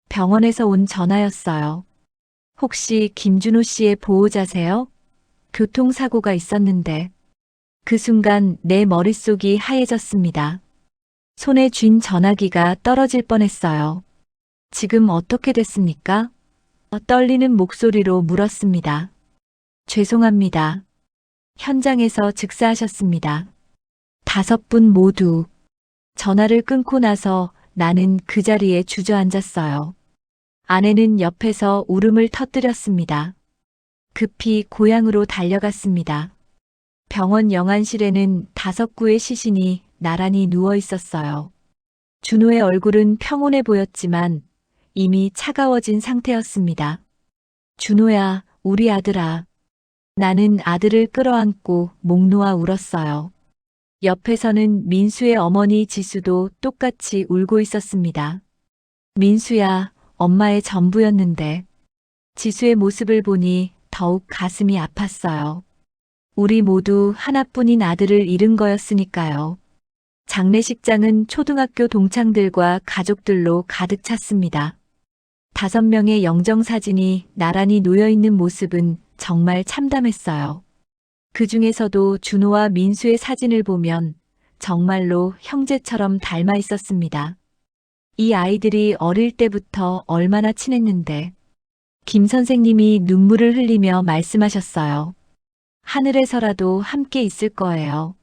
병원에서 온 전화였어요. 혹시 김준호 씨의 보호자세요? 교통사고가 있었는데. 그 순간 내 머릿속이 하얘졌습니다. 손에 쥔 전화기가 떨어질 뻔했어요. 지금 어떻게 됐습니까? 떨리는 목소리로 물었습니다. 죄송합니다. 현장에서 즉사하셨습니다. 5분 모두. 전화를 끊고 나서 나는 그 자리에 주저앉았어요. 아내는 옆에서 울음을 터뜨렸습니다. 급히 고향으로 달려갔습니다. 병원 영안실에는 5구의 시신이 나란히 누워 있었어요. 준호의 얼굴은 평온해 보였지만 이미 차가워진 상태였습니다. 준호야, 우리 아들아. 나는 아들을 끌어안고 목 놓아 울었어요. 옆에서는 민수의 어머니 지수도 똑같이 울고 있었습니다. 민수야, 엄마의 전부였는데. 지수의 모습을 보니 더욱 가슴이 아팠어요. 우리 모두 하나뿐인 아들을 잃은 거였으니까요. 장례식장은 초등학교 동창들과 가족들로 가득 찼습니다. 5명의 영정사진이 나란히 놓여있는 모습은 정말 참담했어요. 그 중에서도 준호와 민수의 사진을 보면 정말로 형제처럼 닮아 있었습니다. 이 아이들이 어릴 때부터 얼마나 친했는데. 김 선생님이 눈물을 흘리며 말씀하셨어요. 하늘에서라도 함께 있을 거예요.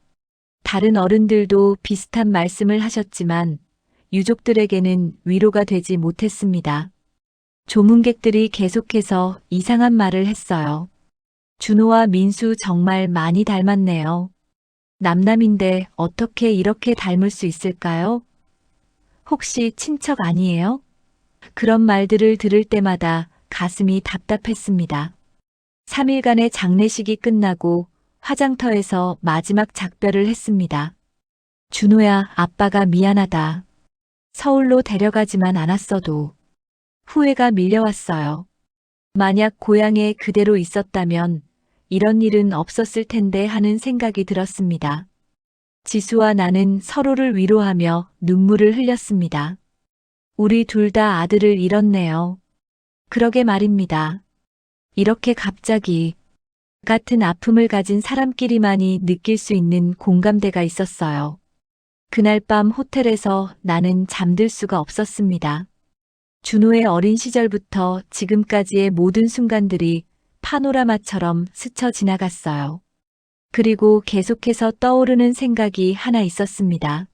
다른 어른들도 비슷한 말씀을 하셨지만 유족들에게는 위로가 되지 못했습니다. 조문객들이 계속해서 이상한 말을 했어요. 준호와 민수 정말 많이 닮았네요. 남남인데 어떻게 이렇게 닮을 수 있을까요? 혹시 친척 아니에요? 그런 말들을 들을 때마다 가슴이 답답했습니다. 3일간의 장례식이 끝나고 화장터에서 마지막 작별을 했습니다. 준호야, 아빠가 미안하다. 서울로 데려가지만 않았어도. 후회가 밀려왔어요. 만약 고향에 그대로 있었다면 이런 일은 없었을 텐데 하는 생각이 들었습니다. 지수와 나는 서로를 위로하며 눈물을 흘렸습니다. 우리 둘 다 아들을 잃었네요. 그러게 말입니다. 이렇게 갑자기 같은 아픔을 가진 사람끼리만이 느낄 수 있는 공감대가 있었어요. 그날 밤 호텔에서 나는 잠들 수가 없었습니다. 준호의 어린 시절부터 지금까지의 모든 순간들이 파노라마처럼 스쳐 지나갔어요. 그리고 계속해서 떠오르는 생각이 하나 있었습니다.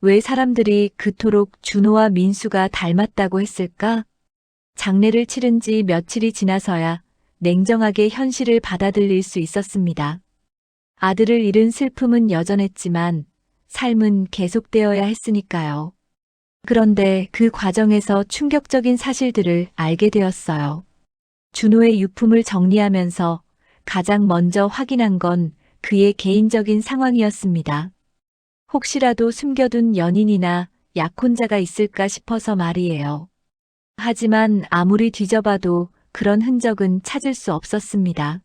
왜 사람들이 그토록 준호와 민수가 닮았다고 했을까? 장례를 치른 지 며칠이 지나서야 냉정하게 현실을 받아들일 수 있었습니다. 아들을 잃은 슬픔은 여전했지만 삶은 계속되어야 했으니까요. 그런데 그 과정에서 충격적인 사실들을 알게 되었어요. 준호의 유품을 정리하면서 가장 먼저 확인한 건 그의 개인적인 상황이었습니다. 혹시라도 숨겨둔 연인이나 약혼자가 있을까 싶어서 말이에요. 하지만 아무리 뒤져봐도 그런 흔적은 찾을 수 없었습니다.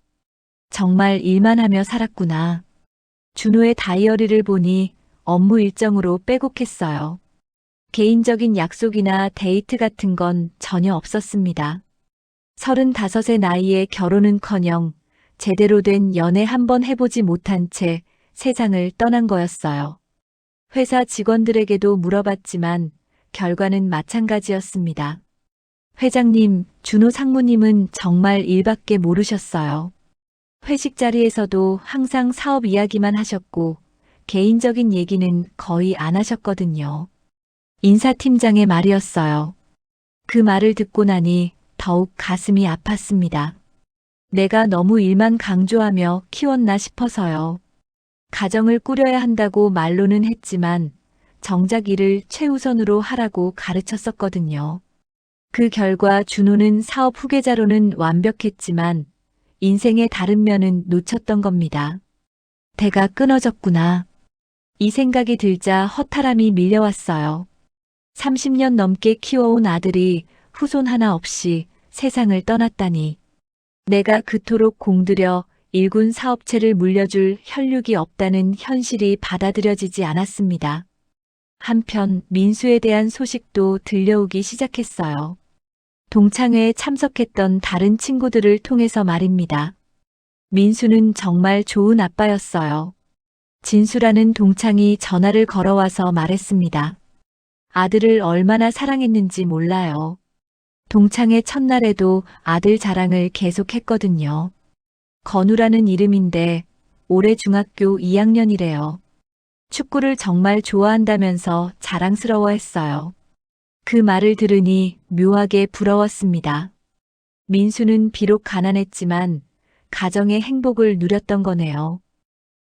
정말 일만 하며 살았구나. 준호의 다이어리를 보니 업무 일정으로 빼곡했어요. 개인적인 약속이나 데이트 같은 건 전혀 없었습니다. 35의 나이에 결혼은커녕 제대로 된 연애 한 번 해보지 못한 채 세상을 떠난 거였어요. 회사 직원들에게도 물어봤지만 결과는 마찬가지였습니다. 회장님, 준호 상무님은 정말 일밖에 모르셨어요. 회식 자리에서도 항상 사업 이야기만 하셨고 개인적인 얘기는 거의 안 하셨거든요. 인사팀장의 말이었어요. 그 말을 듣고 나니 더욱 가슴이 아팠습니다. 내가 너무 일만 강조하며 키웠나 싶어서요. 가정을 꾸려야 한다고 말로는 했지만 정작 일을 최우선으로 하라고 가르쳤었거든요. 그 결과 준호는 사업 후계자로는 완벽했지만 인생의 다른 면은 놓쳤던 겁니다. 대가 끊어졌구나. 이 생각이 들자 허탈함이 밀려왔어요. 30년 넘게 키워온 아들이 후손 하나 없이 세상을 떠났다니. 내가 그토록 공들여 일군 사업체를 물려줄 혈육이 없다는 현실이 받아들여지지 않았습니다. 한편 민수에 대한 소식도 들려오기 시작했어요. 동창회에 참석했던 다른 친구들을 통해서 말입니다. 민수는 정말 좋은 아빠였어요. 진수라는 동창이 전화를 걸어와서 말했습니다. 아들을 얼마나 사랑했는지 몰라요. 동창회 첫날에도 아들 자랑을 계속했거든요. 건우라는 이름인데 올해 중학교 2학년이래요. 축구를 정말 좋아한다면서 자랑스러워했어요. 그 말을 들으니 묘하게 부러웠습니다. 민수는 비록 가난했지만 가정의 행복을 누렸던 거네요.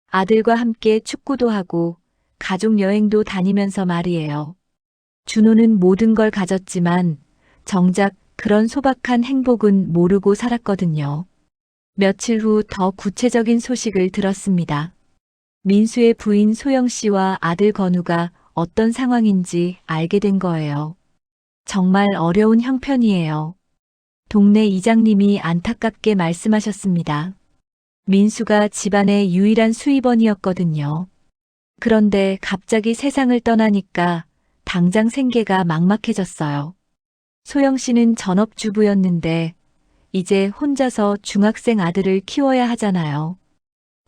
아들과 함께 축구도 하고 가족 여행도 다니면서 말이에요. 준호는 모든 걸 가졌지만 정작 그런 소박한 행복은 모르고 살았거든요. 며칠 후 더 구체적인 소식을 들었습니다. 민수의 부인 소영 씨와 아들 건우가 어떤 상황인지 알게 된 거예요. 정말 어려운 형편이에요. 동네 이장님이 안타깝게 말씀하셨습니다. 민수가 집안의 유일한 수입원이었거든요. 그런데 갑자기 세상을 떠나니까 당장 생계가 막막해졌어요. 소영 씨는 전업주부였는데 이제 혼자서 중학생 아들을 키워야 하잖아요.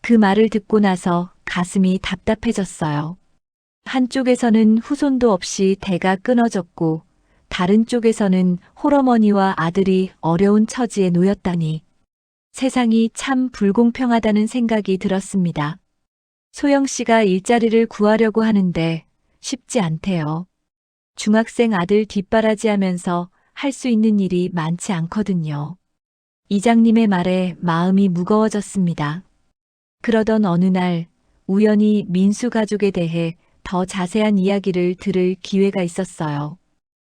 그 말을 듣고 나서 가슴이 답답해졌어요. 한쪽에서는 후손도 없이 대가 끊어졌고 다른 쪽에서는 홀어머니와 아들이 어려운 처지에 놓였다니 세상이 참 불공평하다는 생각이 들었습니다. 소영 씨가 일자리를 구하려고 하는데 쉽지 않대요. 중학생 아들 뒷바라지하면서 할 수 있는 일이 많지 않거든요. 이장님의 말에 마음이 무거워졌습니다. 그러던 어느 날 우연히 민수 가족에 대해 더 자세한 이야기를 들을 기회가 있었어요.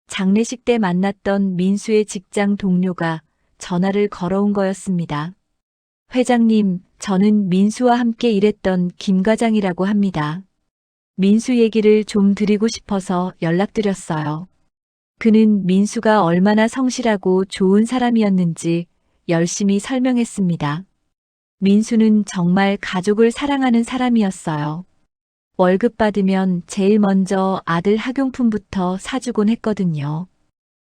장례식 때 만났던 민수의 직장 동료가 전화를 걸어온 거였습니다. 회장님, 저는 민수와 함께 일했던 김 과장이라고 합니다. 민수 얘기를 좀 드리고 싶어서 연락드렸어요. 그는 민수가 얼마나 성실하고 좋은 사람이었는지 열심히 설명했습니다. 민수는 정말 가족을 사랑하는 사람이었어요. 월급 받으면 제일 먼저 아들 학용품부터 사주곤 했거든요.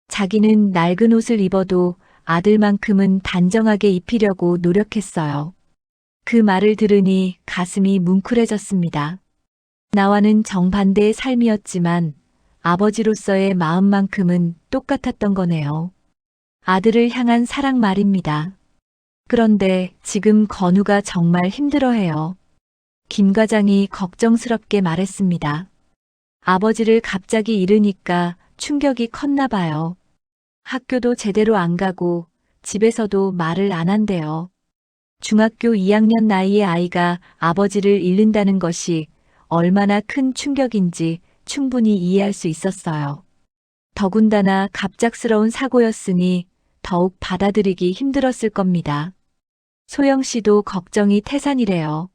자기는 낡은 옷을 입어도 아들만큼은 단정하게 입히려고 노력했어요. 그 말을 들으니 가슴이 뭉클해졌습니다. 나와는 정반대의 삶이었지만 아버지로서의 마음만큼은 똑같았던 거네요. 아들을 향한 사랑 말입니다. 그런데 지금 건우가 정말 힘들어해요. 김 과장이 걱정스럽게 말했습니다. 아버지를 갑자기 잃으니까 충격이 컸나 봐요. 학교도 제대로 안 가고 집에서도 말을 안 한대요. 중학교 2학년 나이의 아이가 아버지를 잃는다는 것이 얼마나 큰 충격인지 충분히 이해할 수 있었어요. 더군다나 갑작스러운 사고였으니 더욱 받아들이기 힘들었을 겁니다. 소영 씨도 걱정이 태산이래요.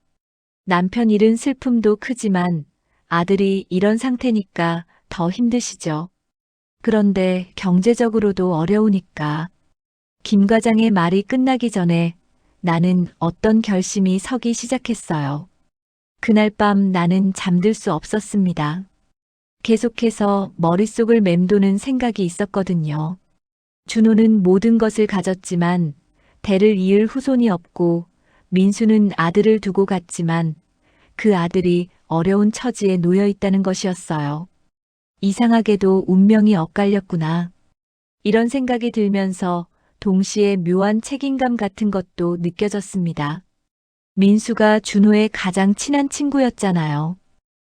남편 잃은 슬픔도 크지만 아들이 이런 상태니까 더 힘드시죠. 그런데 경제적으로도 어려우니까. 김 과장의 말이 끝나기 전에 나는 어떤 결심이 서기 시작했어요. 그날 밤 나는 잠들 수 없었습니다. 계속해서 머릿속을 맴도는 생각이 있었거든요. 준호는 모든 것을 가졌지만 대를 이을 후손이 없고 민수는 아들을 두고 갔지만 그 아들이 어려운 처지에 놓여 있다는 것이었어요. 이상하게도 운명이 엇갈렸구나. 이런 생각이 들면서 동시에 묘한 책임감 같은 것도 느껴졌습니다. 민수가 준호의 가장 친한 친구였잖아요.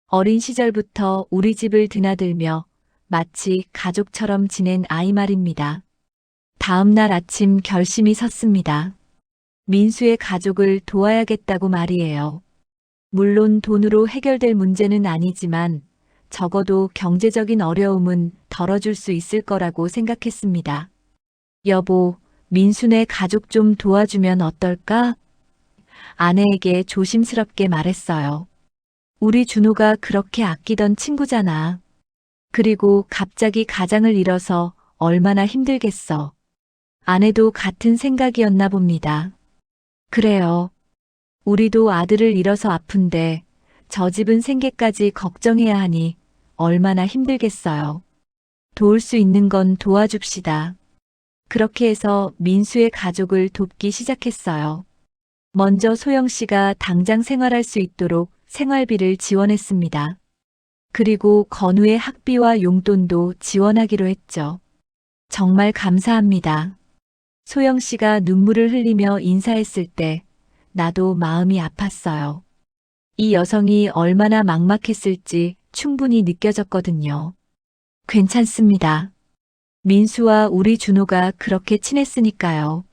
어린 시절부터 우리 집을 드나들며 마치 가족처럼 지낸 아이 말입니다. 다음 날 아침 결심이 섰습니다. 민수의 가족을 도와야겠다고 말이에요. 물론 돈으로 해결될 문제는 아니지만 적어도 경제적인 어려움은 덜어줄 수 있을 거라고 생각했습니다. 여보, 민수네 가족 좀 도와주면 어떨까? 아내에게 조심스럽게 말했어요. 우리 준호가 그렇게 아끼던 친구잖아. 그리고 갑자기 가장을 잃어서 얼마나 힘들겠어. 아내도 같은 생각이었나 봅니다. 그래요. 우리도 아들을 잃어서 아픈데 저 집은 생계까지 걱정해야 하니 얼마나 힘들겠어요. 도울 수 있는 건 도와줍시다. 그렇게 해서 민수의 가족을 돕기 시작했어요. 먼저 소영 씨가 당장 생활할 수 있도록 생활비를 지원했습니다. 그리고 건우의 학비와 용돈도 지원하기로 했죠. 정말 감사합니다. 소영 씨가 눈물을 흘리며 인사했을 때 나도 마음이 아팠어요. 이 여성이 얼마나 막막했을지 충분히 느껴졌거든요. 괜찮습니다. 민수와 우리 준호가 그렇게 친했으니까요.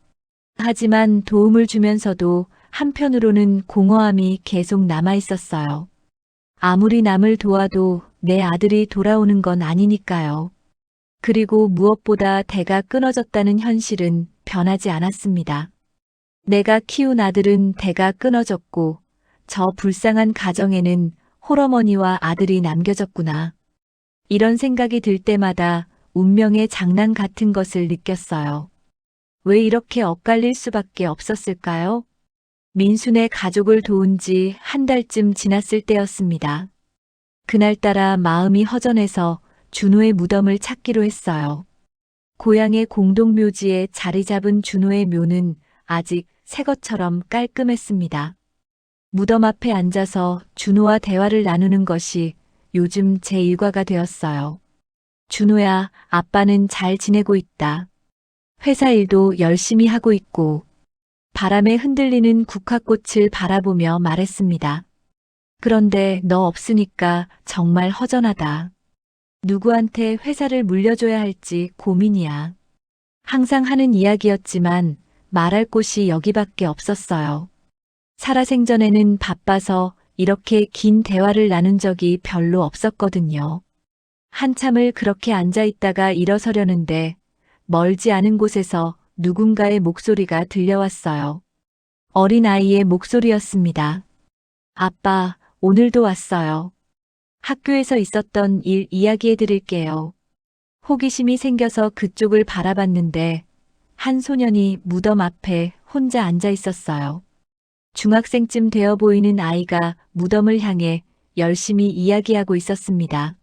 하지만 도움을 주면서도 한편으로는 공허함이 계속 남아 있었어요. 아무리 남을 도와도 내 아들이 돌아오는 건 아니니까요. 그리고 무엇보다 대가 끊어졌다는 현실은 변하지 않았습니다. 내가 키운 아들은 대가 끊어졌고 저 불쌍한 가정에는 홀어머니와 아들이 남겨졌구나. 이런 생각이 들 때마다 운명의 장난 같은 것을 느꼈어요. 왜 이렇게 엇갈릴 수밖에 없었을까요? 민수네 가족을 도운 지 한 달쯤 지났을 때였습니다. 그날따라 마음이 허전해서 준호의 무덤을 찾기로 했어요. 고향의 공동묘지에 자리 잡은 준호의 묘는 아직 새 것처럼 깔끔했습니다. 무덤 앞에 앉아서 준호와 대화를 나누는 것이 요즘 제 일과가 되었어요. 준호야, 아빠는 잘 지내고 있다. 회사 일도 열심히 하고 있고 바람에 흔들리는 국화꽃을 바라보며 말했습니다. 그런데 너 없으니까 정말 허전하다. 누구한테 회사를 물려줘야 할지 고민이야. 항상 하는 이야기였지만 말할 곳이 여기밖에 없었어요. 살아생전에는 바빠서 이렇게 긴 대화를 나눈 적이 별로 없었거든요. 한참을 그렇게 앉아 있다가 일어서려는데 멀지 않은 곳에서 누군가의 목소리가 들려왔어요. 어린아이의 목소리였습니다. 아빠, 오늘도 왔어요. 학교에서 있었던 일 이야기해 드릴게요. 호기심이 생겨서 그쪽을 바라봤는데 한 소년이 무덤 앞에 혼자 앉아 있었어요. 중학생쯤 되어 보이는 아이가 무덤을 향해 열심히 이야기하고 있었습니다.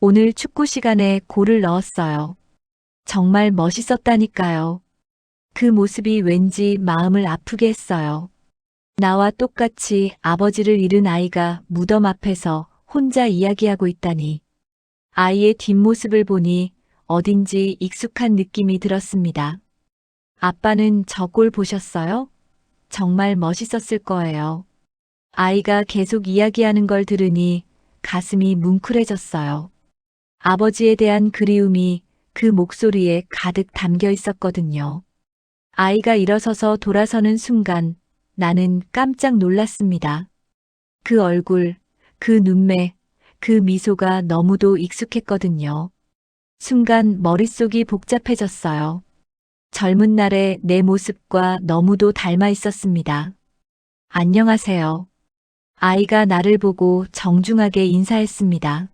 오늘 축구 시간에 골을 넣었어요. 정말 멋있었다니까요. 그 모습이 왠지 마음을 아프게 했어요. 나와 똑같이 아버지를 잃은 아이가 무덤 앞에서 혼자 이야기하고 있다니. 아이의 뒷모습을 보니 어딘지 익숙한 느낌이 들었습니다. 아빠는 저 꼴 보셨어요? 정말 멋있었을 거예요. 아이가 계속 이야기하는 걸 들으니 가슴이 뭉클해졌어요. 아버지에 대한 그리움이 그 목소리에 가득 담겨 있었거든요. 아이가 일어서서 돌아서는 순간 나는 깜짝 놀랐습니다. 그 얼굴, 그 눈매, 그 미소가 너무도 익숙했거든요. 순간 머릿속이 복잡해졌어요. 젊은 날의 내 모습과 너무도 닮아 있었습니다. 안녕하세요. 아이가 나를 보고 정중하게 인사했습니다.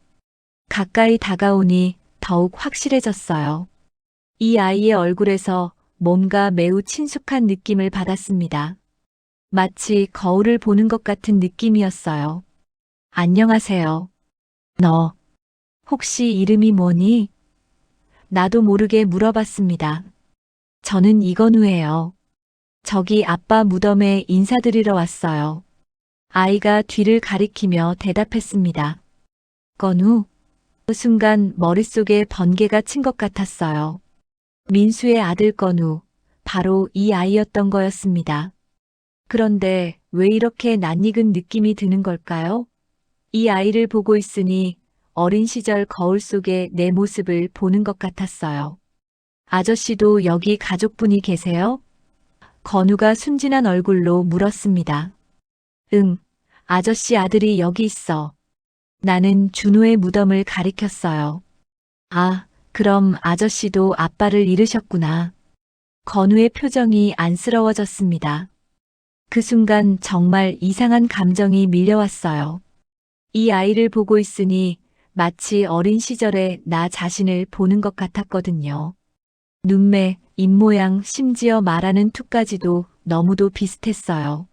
가까이 다가오니 더욱 확실해졌어요. 이 아이의 얼굴에서 뭔가 매우 친숙한 느낌을 받았습니다. 마치 거울을 보는 것 같은 느낌이었어요. 안녕하세요. 너, 혹시 이름이 뭐니? 나도 모르게 물어봤습니다. 저는 이건우예요. 저기 아빠 무덤에 인사드리러 왔어요. 아이가 뒤를 가리키며 대답했습니다. 건우, 그 순간 머릿속에 번개가 친 것 같았어요. 민수의 아들 건우, 바로 이 아이였던 거였습니다. 그런데 왜 이렇게 낯익은 느낌이 드는 걸까요? 이 아이를 보고 있으니 어린 시절 거울 속에 내 모습을 보는 것 같았어요. 아저씨도 여기 가족분이 계세요? 건우가 순진한 얼굴로 물었습니다. 응, 아저씨 아들이 여기 있어. 나는 준호의 무덤을 가리켰어요. 아, 그럼 아저씨도 아빠를 잃으셨구나. 건우의 표정이 안쓰러워졌습니다. 그 순간 정말 이상한 감정이 밀려왔어요. 이 아이를 보고 있으니 마치 어린 시절의 나 자신을 보는 것 같았거든요. 눈매, 입모양, 심지어 말하는 툭까지도 너무도 비슷했어요.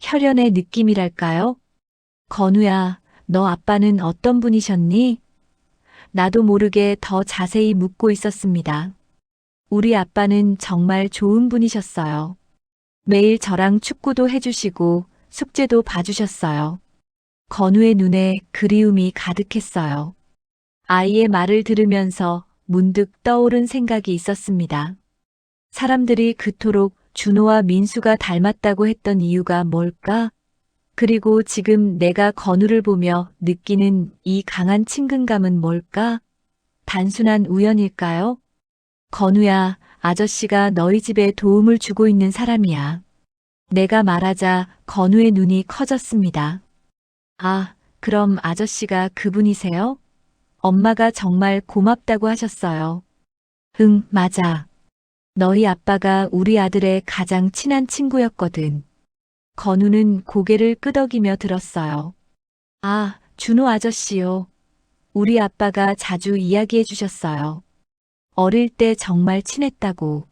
혈연의 느낌이랄까요? 건우야, 너 아빠는 어떤 분이셨니? 나도 모르게 더 자세히 묻고 있었습니다. 우리 아빠는 정말 좋은 분이셨어요. 매일 저랑 축구도 해주시고 숙제도 봐주셨어요. 건우의 눈에 그리움이 가득했어요. 아이의 말을 들으면서 문득 떠오른 생각이 있었습니다. 사람들이 그토록 준호와 민수가 닮았다고 했던 이유가 뭘까? 그리고 지금 내가 건우를 보며 느끼는 이 강한 친근감은 뭘까? 단순한 우연일까요? 건우야, 아저씨가 너희 집에 도움을 주고 있는 사람이야. 내가 말하자 건우의 눈이 커졌습니다. 아, 그럼 아저씨가 그분이세요? 엄마가 정말 고맙다고 하셨어요. 응, 맞아. 너희 아빠가 우리 아들의 가장 친한 친구였거든. 건우는 고개를 끄덕이며 들었어요. 아, 준호 아저씨요. 우리 아빠가 자주 이야기해 주셨어요. 어릴 때 정말 친했다고.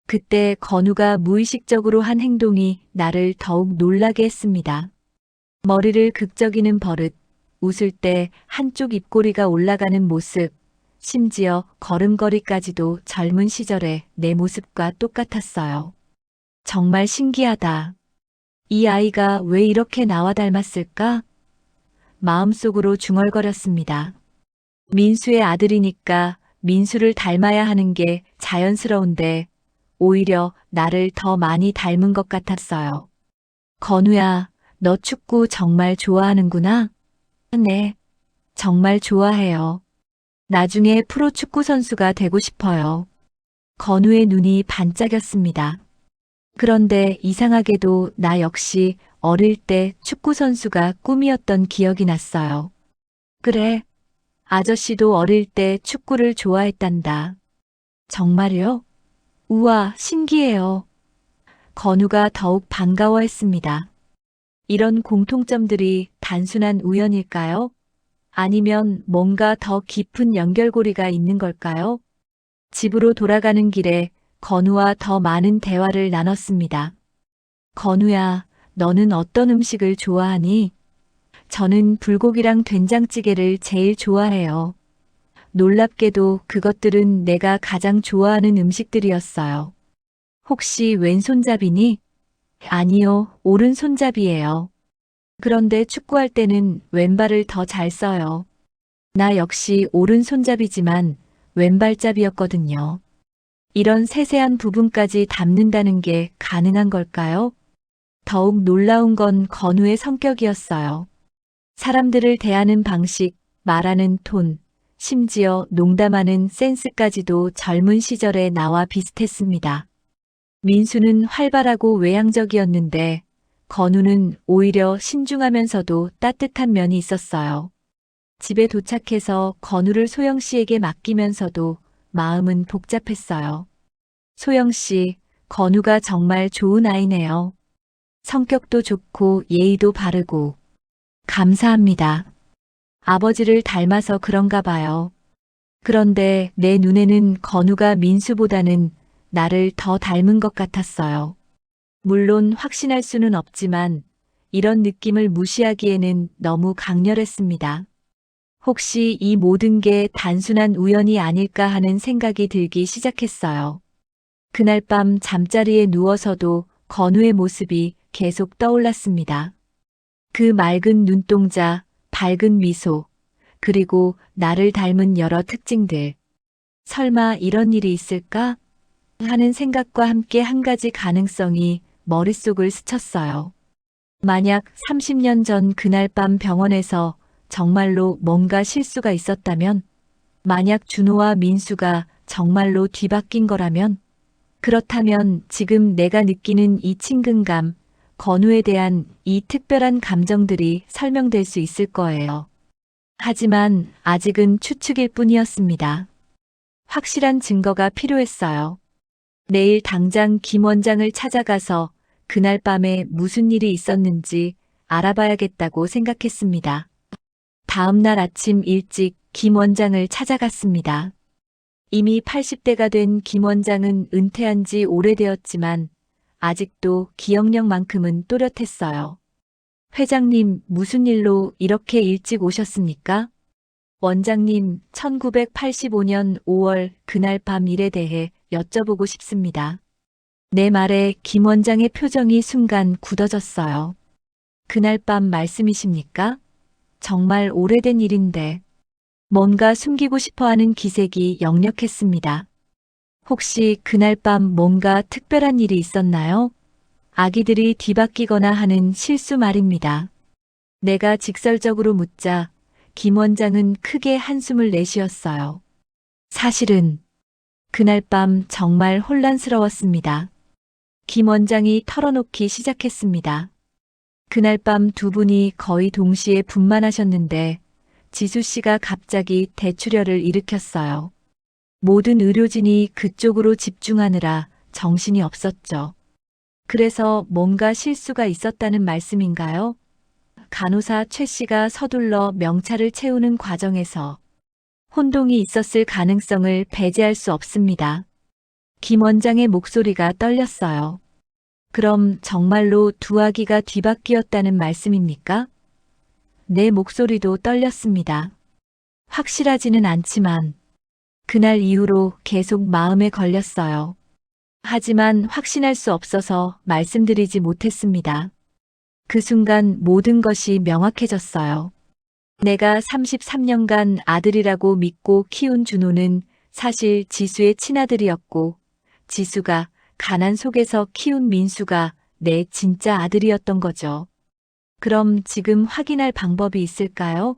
그때 건우가 무의식적으로 한 행동이 나를 더욱 놀라게 했습니다. 머리를 극적이는 버릇, 웃을 때 한쪽 입꼬리가 올라가는 모습, 심지어 걸음걸이까지도 젊은 시절의 내 모습과 똑같았어요. 정말 신기하다. 이 아이가 왜 이렇게 나와 닮았을까? 마음속으로 중얼거렸습니다. 민수의 아들이니까 민수를 닮아야 하는 게 자연스러운데 오히려 나를 더 많이 닮은 것 같았어요. 건우야, 너 축구 정말 좋아하는구나? 네, 정말 좋아해요. 나중에 프로 축구 선수가 되고 싶어요. 건우의 눈이 반짝였습니다. 그런데 이상하게도 나 역시 어릴 때 축구 선수가 꿈이었던 기억이 났어요. 그래, 아저씨도 어릴 때 축구를 좋아했단다. 정말요? 우와, 신기해요. 건우가 더욱 반가워했습니다. 이런 공통점들이 단순한 우연일까요? 아니면 뭔가 더 깊은 연결고리가 있는 걸까요? 집으로 돌아가는 길에 건우와 더 많은 대화를 나눴습니다. 건우야, 너는 어떤 음식을 좋아하니? 저는 불고기랑 된장찌개를 제일 좋아해요. 놀랍게도 그것들은 내가 가장 좋아하는 음식들이었어요. 혹시 왼손잡이니? 아니요, 오른손잡이예요. 그런데 축구할 때는 왼발을 더 잘 써요. 나 역시 오른손잡이지만 왼발잡이였거든요. 이런 세세한 부분까지 담는다는 게 가능한 걸까요? 더욱 놀라운 건 건우의 성격이었어요. 사람들을 대하는 방식, 말하는 톤, 심지어 농담하는 센스까지도 젊은 시절의 나와 비슷했습니다. 민수는 활발하고 외향적이었는데 건우는 오히려 신중하면서도 따뜻한 면이 있었어요. 집에 도착해서 건우를 소영 씨에게 맡기면서도 마음은 복잡했어요. 소영 씨, 건우가 정말 좋은 아이네요. 성격도 좋고 예의도 바르고. 감사합니다. 아버지를 닮아서 그런가 봐요. 그런데 내 눈에는 건우가 민수보다는 나를 더 닮은 것 같았어요. 물론 확신할 수는 없지만 이런 느낌을 무시하기에는 너무 강렬했습니다. 혹시 이 모든 게 단순한 우연이 아닐까 하는 생각이 들기 시작했어요. 그날 밤 잠자리에 누워서도 건우의 모습이 계속 떠올랐습니다. 그 맑은 눈동자, 밝은 미소, 그리고 나를 닮은 여러 특징들. 설마 이런 일이 있을까? 하는 생각과 함께 한 가지 가능성이 머릿속을 스쳤어요. 만약 30년 전 그날 밤 병원에서 정말로 뭔가 실수가 있었다면, 만약 준호와 민수가 정말로 뒤바뀐 거라면, 그렇다면 지금 내가 느끼는 이 친근감, 건우에 대한 이 특별한 감정들이 설명될 수 있을 거예요. 하지만 아직은 추측일 뿐이었습니다. 확실한 증거가 필요했어요. 내일 당장 김 원장을 찾아가서 그날 밤에 무슨 일이 있었는지 알아봐야겠다고 생각했습니다. 다음 날 아침 일찍 김 원장을 찾아갔습니다. 이미 80대가 된 김 원장은 은퇴한 지 오래되었지만 아직도 기억력만큼은 또렷했어요. 회장님, 무슨 일로 이렇게 일찍 오셨습니까? 원장님, 1985년 5월 그날 밤 일에 대해 여쭤보고 싶습니다. 내 말에 김 원장의 표정이 순간 굳어졌어요. 그날 밤 말씀이십니까? 정말 오래된 일인데 뭔가 숨기고 싶어하는 기색이 역력했습니다. 혹시 그날 밤 뭔가 특별한 일이 있었나요? 아기들이 뒤바뀌거나 하는 실수 말입니다. 내가 직설적으로 묻자 김 원장은 크게 한숨을 내쉬었어요. 사실은 그날 밤 정말 혼란스러웠습니다. 김 원장이 털어놓기 시작했습니다. 그날 밤 두 분이 거의 동시에 분만하셨는데 지수 씨가 갑자기 대출혈을 일으켰어요. 모든 의료진이 그쪽으로 집중하느라 정신이 없었죠. 그래서 뭔가 실수가 있었다는 말씀인가요? 간호사 최 씨가 서둘러 명찰을 채우는 과정에서 혼동이 있었을 가능성을 배제할 수 없습니다. 김 원장의 목소리가 떨렸어요. 그럼 정말로 두 아기가 뒤바뀌었다는 말씀입니까? 내 목소리도 떨렸습니다. 확실하지는 않지만 그날 이후로 계속 마음에 걸렸어요. 하지만 확신할 수 없어서 말씀드리지 못했습니다. 그 순간 모든 것이 명확해졌어요. 내가 33년간 아들이라고 믿고 키운 준호는 사실 지수의 친아들이었고, 지수가 가난 속에서 키운 민수가 내 진짜 아들이었던 거죠. 그럼 지금 확인할 방법이 있을까요?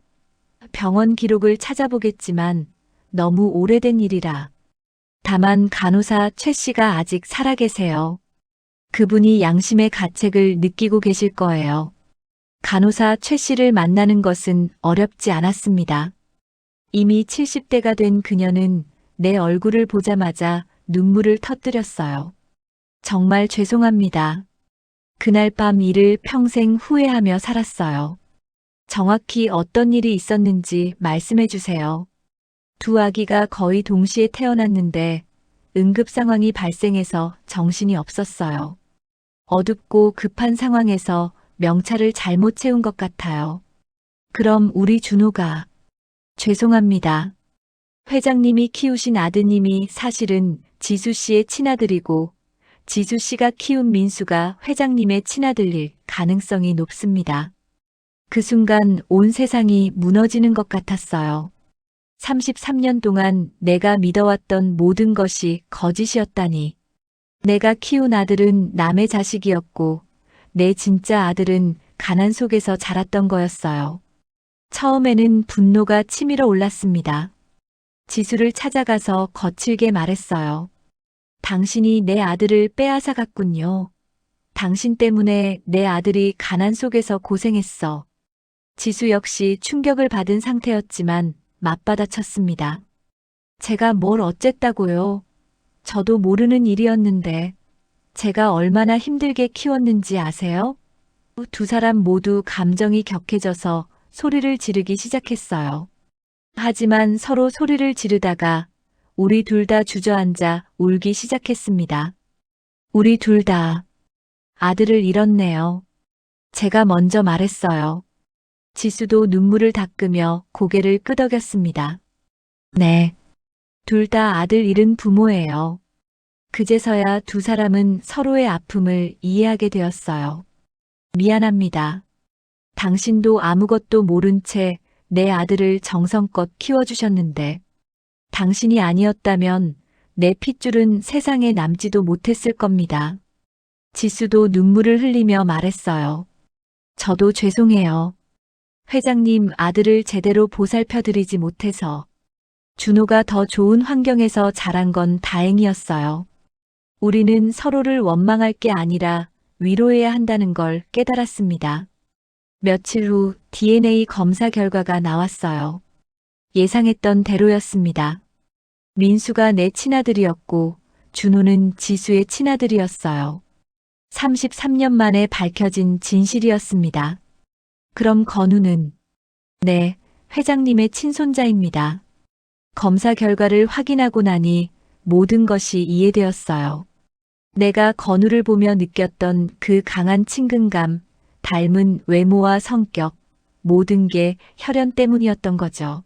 병원 기록을 찾아보겠지만 너무 오래된 일이라. 다만 간호사 최 씨가 아직 살아계세요. 그분이 양심의 가책을 느끼고 계실 거예요. 간호사 최 씨를 만나는 것은 어렵지 않았습니다. 이미 70대가 된 그녀는 내 얼굴을 보자마자 눈물을 터뜨렸어요. 정말 죄송합니다. 그날 밤 일을 평생 후회하며 살았어요. 정확히 어떤 일이 있었는지 말씀해 주세요. 두 아기가 거의 동시에 태어났는데 응급 상황이 발생해서 정신이 없었어요. 어둡고 급한 상황에서 명찰을 잘못 채운 것 같아요. 그럼 우리 준호가 죄송합니다. 회장님이 키우신 아드님이 사실은 지수 씨의 친아들이고 지수 씨가 키운 민수가 회장님의 친아들일 가능성이 높습니다. 그 순간 온 세상이 무너지는 것 같았어요. 33년 동안 내가 믿어왔던 모든 것이 거짓이었다니. 내가 키운 아들은 남의 자식이었고 내 진짜 아들은 가난 속에서 자랐던 거였어요. 처음에는 분노가 치밀어 올랐습니다. 지수를 찾아가서 거칠게 말했어요. 당신이 내 아들을 빼앗아 갔군요. 당신 때문에 내 아들이 가난 속에서 고생했어. 지수 역시 충격을 받은 상태였지만 맞받아쳤습니다. 제가 뭘 어쨌다고요? 저도 모르는 일이었는데 제가 얼마나 힘들게 키웠는지 아세요? 두 사람 모두 감정이 격해져서 소리를 지르기 시작했어요. 하지만 서로 소리를 지르다가 우리 둘 다 주저앉아 울기 시작했습니다. 우리 둘 다 아들을 잃었네요. 제가 먼저 말했어요. 지수도 눈물을 닦으며 고개를 끄덕였습니다. 네. 둘 다 아들 잃은 부모예요. 그제서야 두 사람은 서로의 아픔을 이해하게 되었어요. 미안합니다. 당신도 아무것도 모른 채 내 아들을 정성껏 키워주셨는데, 당신이 아니었다면 내 핏줄은 세상에 남지도 못했을 겁니다. 지수도 눈물을 흘리며 말했어요. 저도 죄송해요. 회장님 아들을 제대로 보살펴드리지 못해서. 준호가 더 좋은 환경에서 자란 건 다행이었어요. 우리는 서로를 원망할 게 아니라 위로해야 한다는 걸 깨달았습니다. 며칠 후 DNA 검사 결과가 나왔어요. 예상했던 대로였습니다. 민수가 내 친아들이었고 준호는 지수의 친아들이었어요. 33년 만에 밝혀진 진실이었습니다. 그럼 건우는? 네, 회장님의 친손자입니다. 검사 결과를 확인하고 나니 모든 것이 이해되었어요. 내가 건우를 보며 느꼈던 그 강한 친근감, 닮은 외모와 성격, 모든 게 혈연 때문이었던 거죠.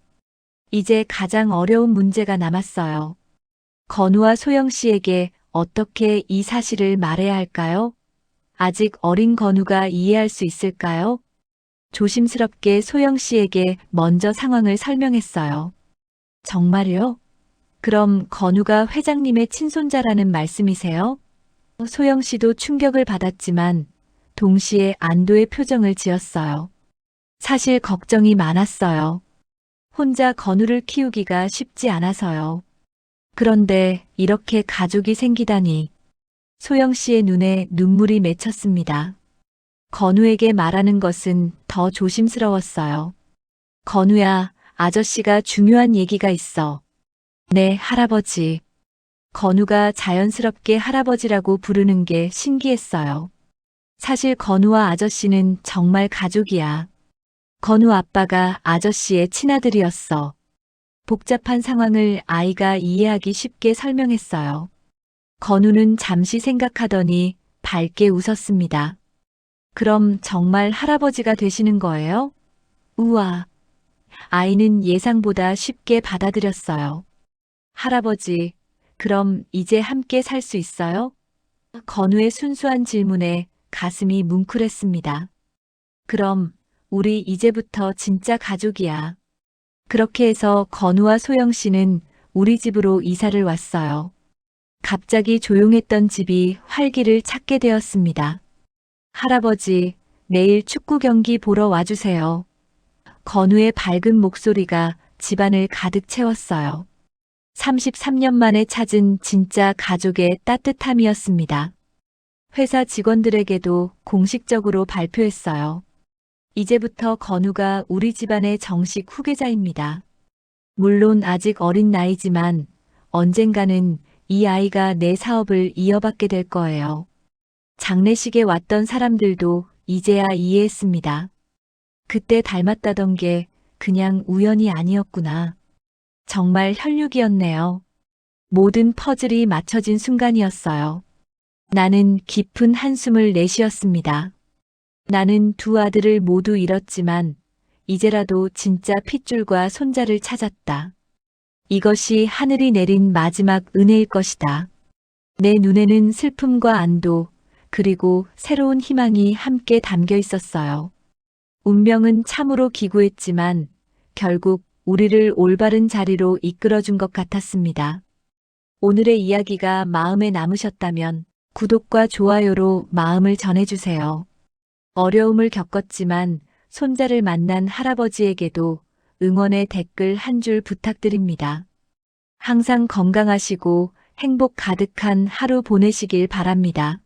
이제 가장 어려운 문제가 남았어요. 건우와 소영 씨에게 어떻게 이 사실을 말해야 할까요? 아직 어린 건우가 이해할 수 있을까요? 조심스럽게 소영 씨에게 먼저 상황을 설명했어요. 정말요? 그럼 건우가 회장님의 친손자라는 말씀이세요? 소영 씨도 충격을 받았지만 동시에 안도의 표정을 지었어요. 사실 걱정이 많았어요. 혼자 건우를 키우기가 쉽지 않아서요. 그런데 이렇게 가족이 생기다니. 소영 씨의 눈에 눈물이 맺혔습니다. 건우에게 말하는 것은 더 조심스러웠어요. 건우야, 아저씨가 중요한 얘기가 있어. 네, 할아버지. 건우가 자연스럽게 할아버지라고 부르는 게 신기했어요. 사실 건우와 아저씨는 정말 가족이야. 건우 아빠가 아저씨의 친아들이었어. 복잡한 상황을 아이가 이해하기 쉽게 설명했어요. 건우는 잠시 생각하더니 밝게 웃었습니다. 그럼 정말 할아버지가 되시는 거예요? 우와. 아이는 예상보다 쉽게 받아들였어요. 할아버지, 그럼 이제 함께 살 수 있어요? 건우의 순수한 질문에 가슴이 뭉클했습니다. 그럼 우리 이제부터 진짜 가족이야. 그렇게 해서 건우와 소영 씨는 우리 집으로 이사를 왔어요. 갑자기 조용했던 집이 활기를 찾게 되었습니다. 할아버지, 내일 축구 경기 보러 와주세요. 건우의 밝은 목소리가 집안을 가득 채웠어요. 33년 만에 찾은 진짜 가족의 따뜻함이었습니다. 회사 직원들에게도 공식적으로 발표했어요. 이제부터 건우가 우리 집안의 정식 후계자입니다. 물론 아직 어린 나이지만 언젠가는 이 아이가 내 사업을 이어받게 될 거예요. 장례식에 왔던 사람들도 이제야 이해했습니다. 그때 닮았다던 게 그냥 우연이 아니었구나. 정말 혈육이었네요. 모든 퍼즐이 맞춰진 순간이었어요. 나는 깊은 한숨을 내쉬었습니다. 나는 두 아들을 모두 잃었지만 이제라도 진짜 핏줄과 손자를 찾았다. 이것이 하늘이 내린 마지막 은혜일 것이다. 내 눈에는 슬픔과 안도, 그리고 새로운 희망이 함께 담겨 있었어요. 운명은 참으로 기구했지만 결국 우리를 올바른 자리로 이끌어준 것 같았습니다. 오늘의 이야기가 마음에 남으셨다면 구독과 좋아요로 마음을 전해주세요. 어려움을 겪었지만 손자를 만난 할아버지에게도 응원의 댓글 한 줄 부탁드립니다. 항상 건강하시고 행복 가득한 하루 보내시길 바랍니다.